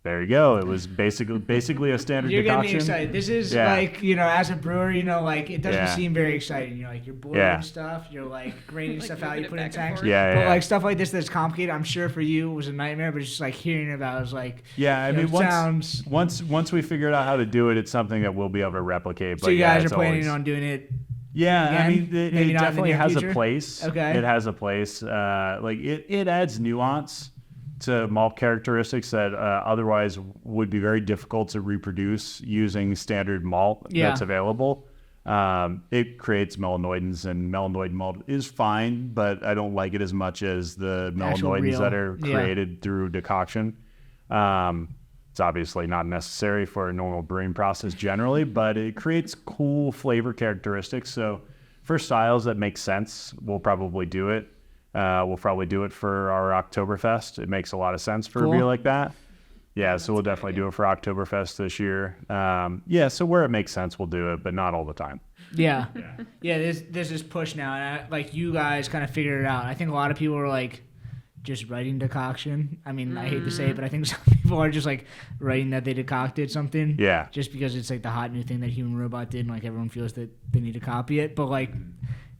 S3: there you go. It was basically a standard
S2: You're
S3: decoction.
S2: getting me excited. This is like, as a brewer, like it doesn't seem very exciting. You're like, you're boiling stuff, you're like graining stuff out, you put it in tanks. But like stuff like this that's complicated, I'm sure for you it was a nightmare, but just like hearing about it was like,
S3: I mean, once we figured out how to do it, it's something that we'll be able to replicate. But
S2: so you guys are planning on doing it?
S3: Yeah,
S2: again?
S3: I mean, it definitely has
S2: future?
S3: a place.
S2: Okay.
S3: It has a place. Like it adds nuance to malt characteristics that otherwise would be very difficult to reproduce using standard malt that's available. It creates melanoidins, and melanoid malt is fine, but I don't like it as much as the melanoidins that are created through decoction. It's obviously not necessary for a normal brewing process generally, but it creates cool flavor characteristics. So for styles that make sense, we'll probably do it. We'll probably do it for our Oktoberfest. It makes a lot of sense for a beer like that. Yeah, so we'll definitely do it for Oktoberfest this year. So where it makes sense, we'll do it, but not all the time.
S2: Yeah. There's this push now, and like you guys kind of figured it out. I think a lot of people are like just writing decoction. I mean, I hate to say it, but I think some people are just like writing that they decocted something.
S3: Yeah.
S2: Just because it's like the hot new thing that Human Robot did, and like everyone feels that they need to copy it, but like.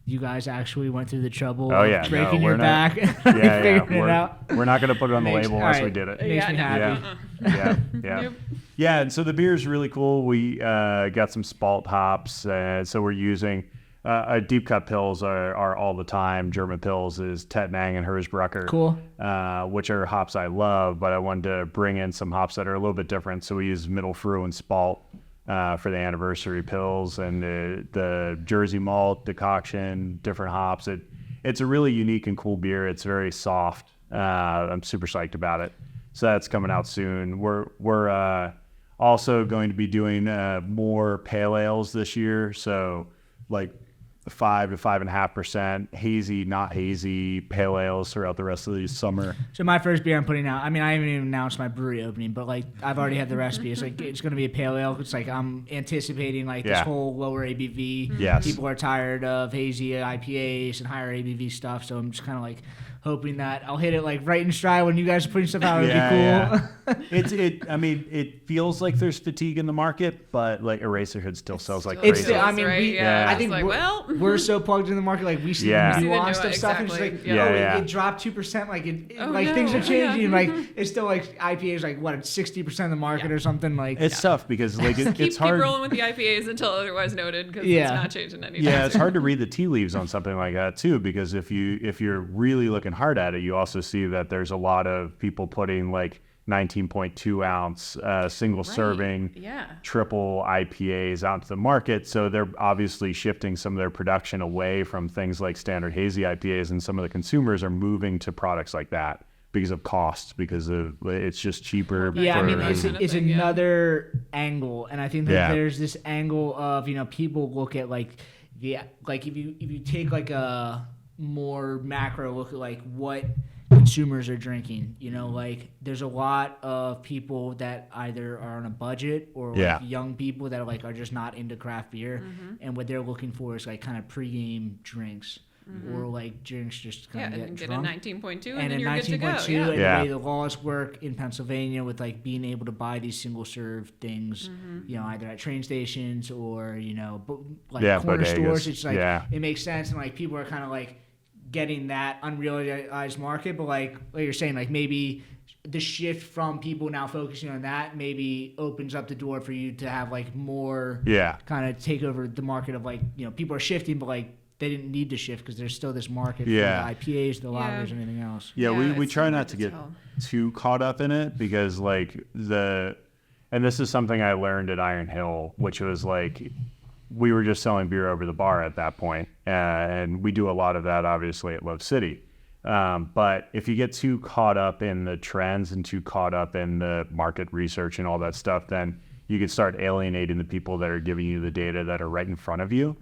S2: You guys actually went through the trouble of breaking your back and figuring it out.
S3: We're not going to put it on the label unless we did it.
S2: Makes me happy.
S3: Yeah, and so the beer is really cool. We got some spalt hops, so we're using deep cut pills are all the time. German pills is Tettnang and Hersbrucker.
S2: Cool.
S3: Which are hops I love, but I wanted to bring in some hops that are a little bit different. So we use Mittelfrüh and spalt. For the anniversary pills and the Jersey malt decoction, different hops. It's a really unique and cool beer. It's very soft. I'm super psyched about it. So that's coming out soon. We're also going to be doing more pale ales this year. So like 5 to 5.5% hazy, not hazy pale ales throughout the rest of the summer.
S2: So my first beer I'm putting out, I mean, I haven't even announced my brewery opening, but like I've already had the recipe. It's like it's going to be a pale ale. It's like I'm anticipating like this whole lower ABV.
S3: Yes.
S2: People are tired of hazy IPAs and higher ABV stuff, so I'm just kind of like hoping that I'll hit it like right in stride when you guys are putting stuff out. It'd be cool.
S3: I mean, it feels like there's fatigue in the market, but like Eraserhead still sells like crazy.
S2: I mean, I think we're so plugged in the market, like we see the nuance of stuff, and it's like, it dropped 2%, like things are changing, like it's still like IPA is like what 60% of the market or something. Like
S3: it's tough because like it's hard.
S1: Keep rolling with the IPAs until otherwise noted because it's not changing anything.
S3: Yeah, it's hard to read the tea leaves on something like that too, because if you're really looking hard at it, you also see that there's a lot of people putting like 19.2 ounce single serving triple IPAs out into the market. So they're obviously shifting some of their production away from things like standard hazy IPAs, and some of the consumers are moving to products like that because of cost, because of it's just cheaper.
S2: I mean, it's another angle, and I think that there's this angle of people look at like if you take like a more macro look at like what consumers are drinking, like there's a lot of people that either are on a budget or like young people that are just not into craft beer, and what they're looking for is like kind of pregame drinks or like drinks just kind of get drunk.
S1: A 19.2
S2: and
S1: then you're good to go.
S2: And the way the laws work in Pennsylvania with like being able to buy these single serve things, either at train stations or like corner stores. It's like it makes sense, and like people are kind of like getting that unrealized market, but like you're saying, like maybe the shift from people now focusing on that maybe opens up the door for you to have like more kind of take over the market of like people are shifting, but like they didn't need to shift because there's still this market for the IPAs, the lagers, and anything else.
S3: We try not to get too caught up in it, because like the and this is something I learned at Iron Hill, which was like, we were just selling beer over the bar at that point, and we do a lot of that obviously at Love City. But if you get too caught up in the trends and too caught up in the market research and all that stuff, then you could start alienating the people that are giving you the data that are right in front of you.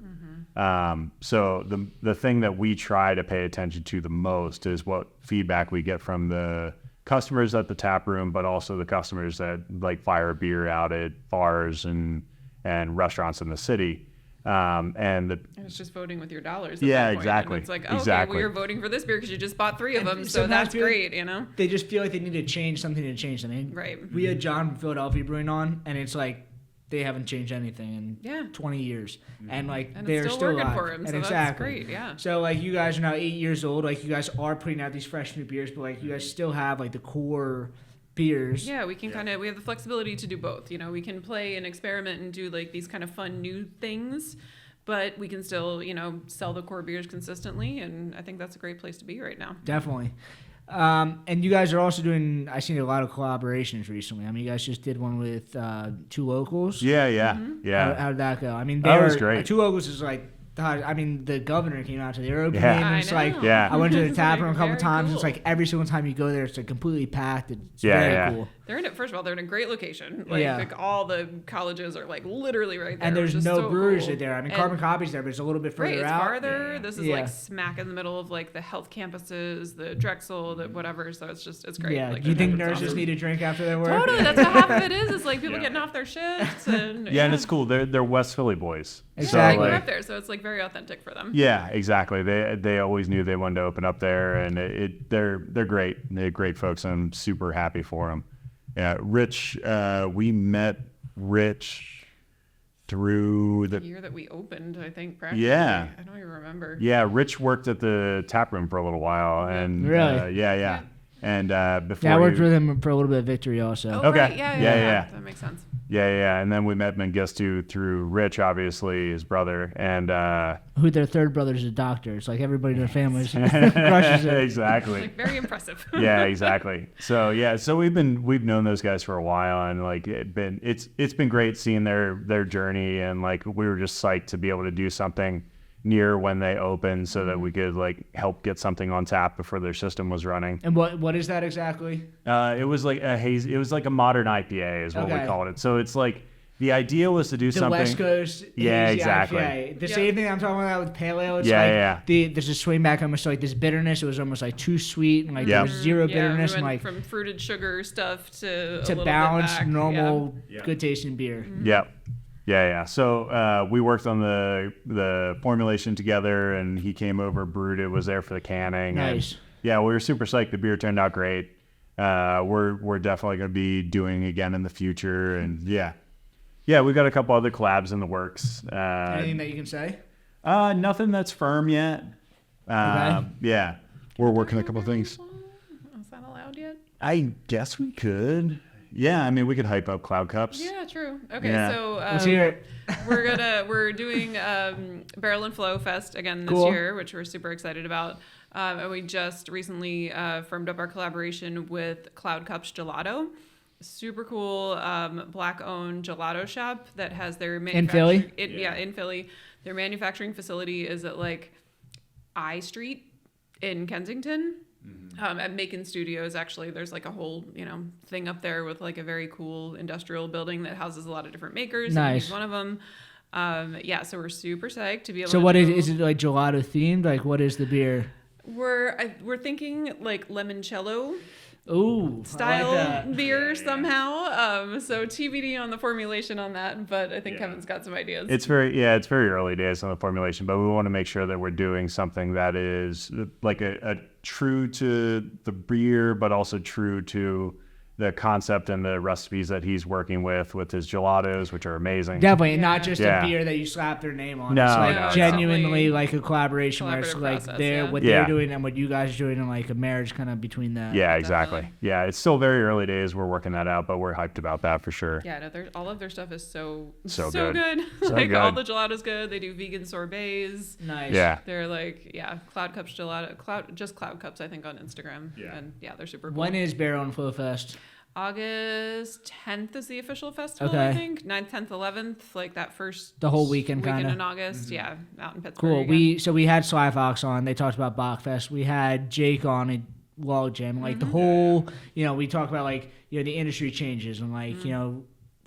S3: So the thing that we try to pay attention to the most is what feedback we get from the customers at the tap room, but also the customers that like fire beer out at bars and restaurants in the city. And
S1: it's just voting with your dollars.
S3: Yeah,
S1: that point.
S3: exactly.
S1: And it's like, oh,
S3: exactly.
S1: okay, well, you're voting for this beer because you just bought 3 of them, so
S2: sometimes
S1: that's
S2: people-
S1: great, you know?
S2: They just feel like they need to change something to change something.
S1: Right.
S2: We had John from Philadelphia Brewing on, and it's like they haven't changed anything in 20 years, and like
S1: And
S2: they're
S1: it's still working
S2: alive.
S1: for him,
S2: And
S1: so that's
S2: exactly.
S1: great, yeah.
S2: So like you guys are now 8 years old. Like you guys are putting out these fresh new beers, but like you guys still have like the core beers.
S1: Yeah, we can we have the flexibility to do both. You know, we can play and experiment and do like these kind of fun new things, but we can still, you know, sell the core beers consistently, and I think that's a great place to be right now.
S2: Definitely. And you guys are also doing, I've seen a lot of collaborations recently. I mean, you guys just did one with Two Locals.
S3: Yeah.
S2: How did that go? I mean,
S3: That was great.
S2: Two Locals is like, I mean, the governor came out to their opening.
S3: Yeah.
S2: And it's
S1: I know.
S2: like,
S3: Yeah.
S2: I went to the
S1: It's
S2: tap
S1: like
S2: room a couple
S1: very
S2: times.
S1: cool.
S2: It's like every single time you go there, it's like completely packed. It's
S3: Yeah,
S2: very
S3: yeah.
S2: cool.
S1: They're in it. First of all, they're in a great location. Like all the colleges are like literally right there.
S2: And there's
S1: which is
S2: no
S1: so
S2: breweries
S1: cool.
S2: there. I mean,
S1: And-
S2: Carbon Copy's there, but it's a little bit further
S1: Right, it's
S2: out.
S1: farther.
S3: Yeah.
S1: This is like smack in the middle of like the health campuses, the Drexel, the whatever. So it's great.
S2: Yeah.
S1: Like,
S2: Do you think
S1: it's
S2: nurses
S1: awesome.
S2: need a drink after their work?
S1: Totally, that's what half of it is. It's like people
S3: Yeah.
S1: getting off their shifts and
S3: Yeah, and it's cool. They're West Philly boys.
S1: I
S2: Exactly.
S1: grew up there, so it's like very authentic for them.
S3: Yeah, exactly. They always knew they wanted to open up there, and they're great. They're great folks. I'm super happy for them. Yeah, Rich. We met Rich through
S1: The
S3: the.
S1: year that we opened, I think. Practically.
S3: Yeah.
S1: I don't even remember.
S3: Yeah, Rich worked at the tap room for a little while, and
S2: Really?
S3: yeah. And before
S2: Yeah, I worked
S3: he-
S2: with him for a little bit of Victory also.
S1: Oh,
S3: Okay.
S1: right. Yeah.
S3: Yeah.
S1: That makes sense.
S3: Yeah, and then we met Mengistu through Rich, obviously his brother, and
S2: Who their third brother is a doctor. It's like everybody in their families crushes it.
S3: exactly.
S1: Like very impressive.
S3: Yeah, exactly. So we've known those guys for a while, and like it's been great seeing their journey, and like we were just psyched to be able to do something near when they opened, so that we could like help get something on tap before their system was running.
S2: And what is that exactly?
S3: It was like a haze. It was like a modern IPA is what we
S2: Okay.
S3: called it. So it's like the idea was to do
S2: The
S3: something.
S2: West Coast.
S3: Yeah,
S2: hazy
S3: exactly.
S2: IPA. The
S1: Yeah.
S2: same thing I'm talking about with Pale Ale. It's
S3: Yeah,
S2: like
S3: yeah.
S2: there's a swing back almost like this bitterness. It was almost like too sweet and like
S3: Yeah.
S2: there was zero
S1: Yeah,
S2: bitterness
S1: we
S2: and
S1: went
S2: like
S1: from fruited sugar stuff to a
S2: to
S1: little
S2: balance
S1: bit back.
S2: normal,
S3: Yeah.
S2: good tasting beer.
S3: Yep. Yeah. So we worked on the formulation together, and he came over, brewed it, was there for the canning.
S2: Nice.
S3: And yeah, we were super psyched. The beer turned out great. We're definitely going to be doing again in the future, and yeah, we've got a couple other collabs in the works.
S2: Anything that you can say?
S3: Nothing that's firm yet.
S2: Okay.
S3: Yeah, we're working a couple things.
S1: Is that allowed yet?
S3: I guess we could. Yeah, I mean, we could hype up Cloud Cups.
S1: Yeah, true. Okay,
S3: Yeah.
S1: so
S2: Let's hear it.
S1: we're doing Barrel and Flow Fest again this
S2: Cool.
S1: year, which we're super excited about. And we just recently firmed up our collaboration with Cloud Cups Gelato. Super cool black-owned gelato shop that has their
S2: Philly?
S1: in Philly. Their manufacturing facility is at like I Street in Kensington. At Macon Studios, actually, there's like a whole thing up there with like a very cool industrial building that houses a lot of different makers. And
S2: Nice.
S1: he's one of them. So we're super psyched to be able.
S2: So
S1: to
S2: what
S1: do-
S2: is it like gelato themed? Like what is the beer?
S1: We're thinking like limoncello
S2: Ooh,
S1: style
S2: I like that.
S1: beer somehow. So TBD on the formulation on that, but I think Kevin's got some ideas.
S3: It's very early days on the formulation, but we want to make sure that we're doing something that is like a true to the beer, but also true to the concept and the recipes that he's working with his gelatos, which are amazing.
S2: Definitely, and not
S1: Yeah.
S2: just
S3: Yeah.
S2: a beer that you slap their name on.
S3: No,
S2: it's like
S3: no, no.
S2: genuinely
S1: Definitely
S2: like a collaboration where it's
S1: collaborative
S2: like
S1: process,
S2: they're
S1: yeah.
S2: what
S3: Yeah.
S2: they're doing and what you guys are doing, and like a marriage kind of between that.
S3: Yeah, exactly.
S1: Definitely.
S3: Yeah, it's still very early days. We're working that out, but we're hyped about that for sure.
S1: Yeah, no, all of their stuff is so
S3: So
S1: good.
S3: good. So
S1: Like all
S3: good.
S1: the gelato's good. They do vegan sorbets.
S2: Nice.
S3: Yeah.
S1: They're like, Cloud Cups gelato, Cloud Cups, I think, on Instagram.
S3: Yeah.
S1: And they're super cool.
S2: When is Barrel and Flow Fest?
S1: August 10th is the official festival,
S2: Okay.
S1: I think. 9th, 10th, 11th, like that first
S2: The whole weekend kinda.
S1: in August. Yeah, out in Pittsburgh.
S2: Cool.
S1: again.
S2: We had Sly Fox on. They talked about Bachfest. We had Jake on at Log Jam. Like the whole, we talk about like the industry changes and like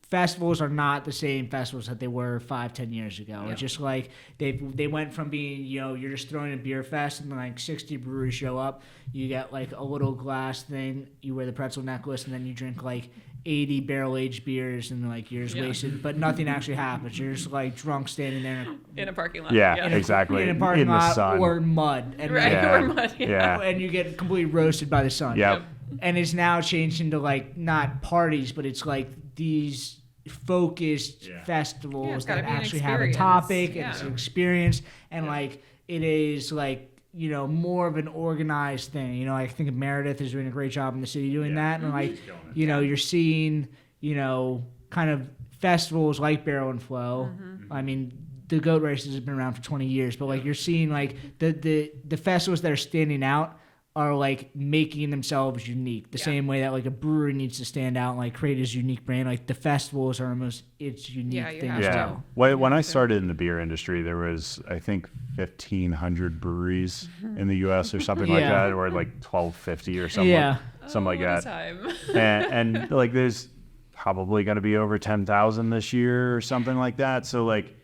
S2: festivals are not the same festivals that they were 5-10 years ago. It's just like they went from being you're just throwing a beer fest and then like 60 breweries show up. You get like a little glass thing. You wear the pretzel necklace and then you drink like 80 barrel-aged beers and like you're just wasted, but nothing actually happens. You're just like drunk standing there
S1: in a parking lot.
S3: Yeah, exactly.
S2: in a parking
S3: the
S2: lot
S3: sun.
S2: or mud, and
S1: Right,
S3: Yeah.
S1: or mud. Yeah.
S2: and you get completely roasted by the sun.
S3: Yep.
S2: And it's now changed into like not parties, but it's like these focused
S1: Yeah,
S2: festivals
S1: it's gotta
S2: that
S1: be an
S2: actually have a
S1: experience.
S2: topic and
S1: Yeah.
S2: it's an experience, and like it is like more of an organized thing. I think Meredith is doing a great job in the city doing that, and like you're seeing kind of festivals like Barrel and Flow. I mean, the goat races have been around for 20 years, but like you're seeing like the festivals that are standing out are like making themselves unique the same way that like a brewery needs to stand out and like create his unique brand. Like the festivals are almost its unique thing as
S3: Yeah.
S2: well.
S3: When I started in the beer industry, there was, I think, 1,500 breweries in the U.S. or something like
S2: Yeah.
S3: that, or like 1,250 or something,
S2: Yeah.
S3: something like
S1: what a
S3: that.
S1: time.
S3: and like there's probably going to be over 10,000 this year or something like that. So like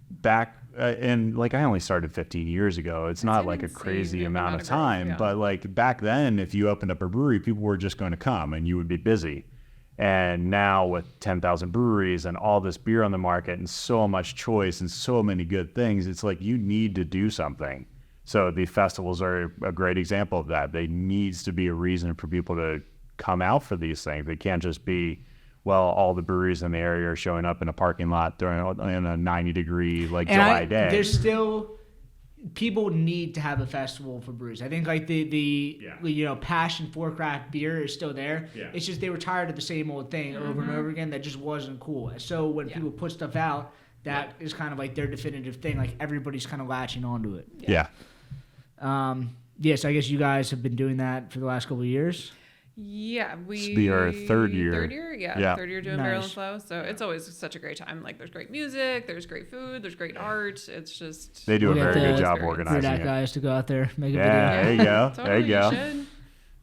S3: back and like I only started 15 years ago. It's not like a
S1: insane,
S3: crazy
S1: the
S3: amount of
S1: growth,
S3: time,
S1: yeah.
S3: but like back then, if you opened up a brewery, people were just going to come and you would be busy. And now with 10,000 breweries and all this beer on the market and so much choice and so many good things, it's like you need to do something. So the festivals are a great example of that. There needs to be a reason for people to come out for these things. They can't just be, well, all the breweries in the area are showing up in a parking lot during in a 90-degree like July day.
S2: There's still people need to have a festival for brews. I think like the passion for craft beer is still there.
S3: Yeah.
S2: It's just they were tired of the same old thing over and over again that just wasn't cool. So when people put stuff out, that is kind of like their definitive thing. Like everybody's kind of latching onto it.
S3: Yeah.
S2: Yes, I guess you guys have been doing that for the last couple of years.
S1: Yeah,
S3: This will be our third year.
S1: Third year,
S3: Yeah.
S1: third year doing
S2: Nice.
S1: Barrel and Flow. So it's always such a great time. Like there's great music, there's great food, there's great art. It's just
S3: They do a
S2: We'll get
S3: very good
S2: the
S3: job
S1: experience.
S3: organizing
S2: BrewedAt
S3: it.
S2: guys to go out there, make a
S3: Yeah, there you go.
S1: Totally,
S3: There you go.
S1: should. That'd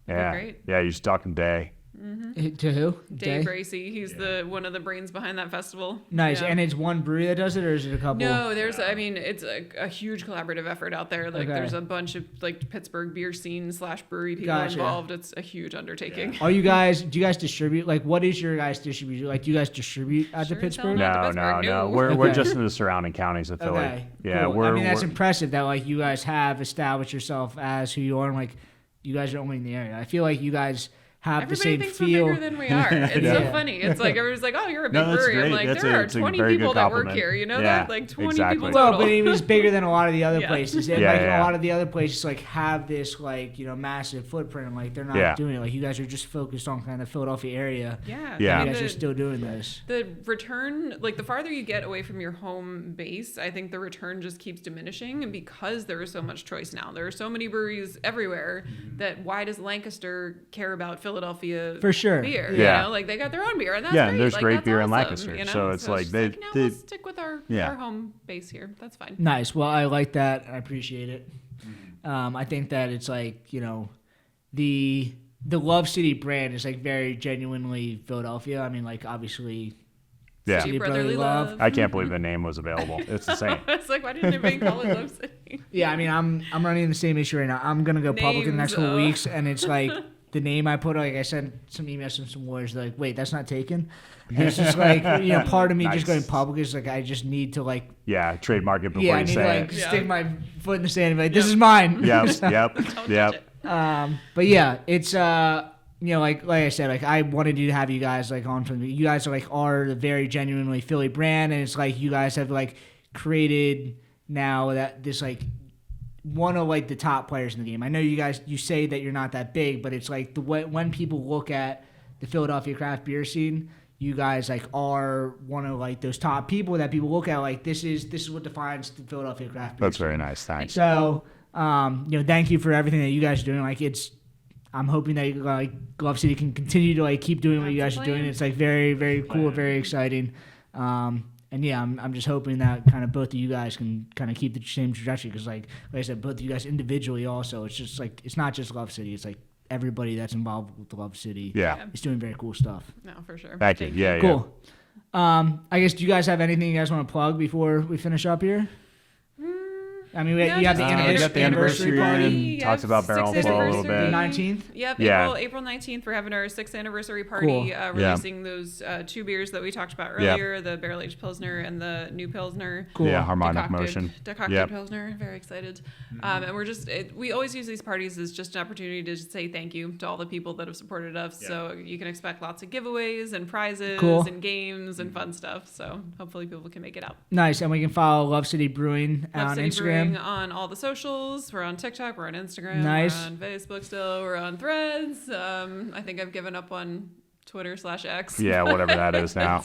S1: be
S3: Yeah.
S1: great.
S3: Yeah, you're just talking Day.
S2: video. To who?
S1: Dave
S2: Day?
S1: Gracie, he's the one of the brains behind that festival.
S2: Nice.
S1: Yeah.
S2: And it's one brewery that does it, or is it a couple?
S1: No, there's. I mean, it's a huge collaborative effort out there. Like,
S2: Okay.
S1: there's a bunch of like Pittsburgh beer scene / brewery people
S2: Gotcha.
S1: involved. It's a huge undertaking.
S2: Do you guys distribute? Like, what is your guys' distribution? Like, do you guys distribute out to
S1: Sure,
S2: Pittsburgh?
S1: tell 'em.
S3: No,
S1: Not to
S3: no,
S1: Pittsburgh,
S3: no.
S1: no.
S3: We're
S2: Okay.
S3: just in the surrounding counties of Philly.
S2: Okay.
S3: Yeah,
S2: cool.
S3: we're.
S2: I mean, that's
S3: we're-
S2: impressive that like you guys have established yourself as who you are, and like you guys are only in the area. I feel like you guys have
S1: Everybody
S2: the same
S1: thinks
S2: feel.
S1: we're bigger than we are. It's so
S2: Yeah.
S1: funny. It's like everyone's like, "Oh, you're a big
S3: No, that's
S1: brewery." I'm
S3: great.
S1: like,
S3: That's
S1: there are
S3: it's a
S1: 20
S3: very good
S1: people that work
S3: compliment.
S1: here. You know
S3: Yeah,
S1: that? Like 20
S3: exactly.
S1: people
S2: Well,
S1: total.
S2: but it was bigger than a lot of the other
S1: Yeah.
S2: places. And
S3: Yeah,
S2: like
S3: yeah.
S2: a lot of the other places like have this like, massive footprint and like they're not
S3: Yeah.
S2: doing it. Like you guys are just focused on kind of the Philadelphia area.
S1: Yeah.
S3: Yeah.
S1: I
S2: You
S1: mean,
S2: guys are still doing this.
S1: the return, like the farther you get away from your home base, I think the return just keeps diminishing. And because there is so much choice now, there are so many breweries everywhere that why does Lancaster care about Philadelphia
S2: For sure.
S1: beer?
S3: Yeah.
S1: You know, like they got their own beer and that's
S3: Yeah,
S1: great.
S3: and there's
S1: Like,
S3: great
S1: that's
S3: beer in
S1: awesome,
S3: Lancaster.
S1: you know?
S3: So it's like
S1: just
S3: they-
S1: no,
S3: they-
S1: we'll stick with our
S3: Yeah.
S1: home base here. That's fine.
S2: Nice. Well, I like that. I appreciate it. I think that it's like, the Love City brand is like very genuinely Philadelphia. I mean, like obviously
S3: Yeah.
S2: City
S1: Brotherly love.
S3: I can't believe the name was available. It's insane.
S1: It's like, why didn't anybody call it Love City?
S2: Yeah, I mean, I'm running the same issue right now. I'm gonna go public in the next
S1: Names,
S2: couple
S1: oh.
S2: weeks, and it's like the name I put. Like I sent some emails from some lawyers. They're like, wait, that's not taken. And it's just like part of me
S3: Nice.
S2: just going public is like I just need to like
S3: Yeah, trademark it before
S2: I
S3: you
S2: need to
S3: say
S2: like
S3: it.
S1: Yeah.
S2: stick my foot in the sand and be like, this is mine.
S3: Yep, yep,
S1: Don't touch
S3: yep.
S1: it.
S2: But yeah, it's like I said, like I wanted to have you guys like on from you guys are the very genuinely Philly brand, and it's like you guys have like created now that this like one of like the top players in the game. I know you say that you're not that big, but it's like when people look at the Philadelphia craft beer scene, you guys like are one of like those top people that people look at like this is what defines the Philadelphia craft beer
S3: That's
S2: scene.
S3: very nice. Thanks.
S2: So, thank you for everything that you guys are doing. Like I'm hoping that like Glove City can continue to like keep doing what you guys are doing. It's like very, very cool, very exciting. And yeah, I'm just hoping that kind of both of you guys can kind of keep the same trajectory because like I said, both of you guys individually also, it's just like, it's not just Love City. It's like everybody that's involved with Love City is doing very cool stuff.
S1: No, for sure.
S3: Thank you. Yeah,
S2: cool. I guess, do you guys have anything you guys want to plug before we finish up here? I mean, you have the anniversary party.
S3: Talks about Barrel Flow a little bit.
S2: 19th?
S1: Yep,
S3: Yeah.
S1: April 19th, we're having our 6th anniversary party, releasing those 2 beers that we talked about earlier, the Barrel Aged Pilsner and the New Pilsner.
S2: Cool.
S3: Yeah, Harmonic Motion.
S1: Decocted Pilsner, very excited. And we're just, we always use these parties as just an opportunity to just say thank you to all the people that have supported us. Yeah. So you can expect lots of giveaways and prizes and games and fun stuff. So hopefully people can make it out.
S2: Nice. And we can follow Love City Brewing on Instagram.
S1: Brewing on all the socials. We're on TikTok. We're on Instagram.
S2: Nice.
S1: We're on Facebook still. We're on Threads. I think I've given up on Twitter/X.
S3: Yeah, whatever that is now.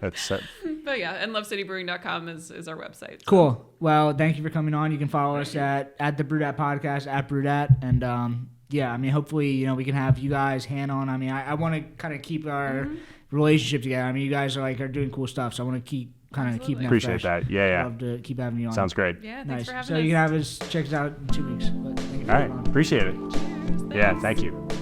S3: That's it.
S1: But yeah, and lovecitybrewing.com is our website. So.
S2: Cool. Well, thank you for coming on. You can follow us at the BrewedAt podcast, at BrewedAt. And yeah, I mean, hopefully, we can have you guys hand on. I mean, I want to kind of keep our relationship together. I mean, you guys are doing cool stuff. So I want to keep keeping that
S3: Appreciate
S2: fresh.
S3: that. Yeah.
S2: Love to keep having you on.
S3: Sounds great.
S1: Yeah, thanks
S2: nice.
S1: for having
S2: so
S1: us.
S2: You can have us check us out in 2 weeks. But thank you for
S3: All right.
S2: coming on.
S3: Appreciate it.
S1: Cheers.
S3: Yeah, thank you.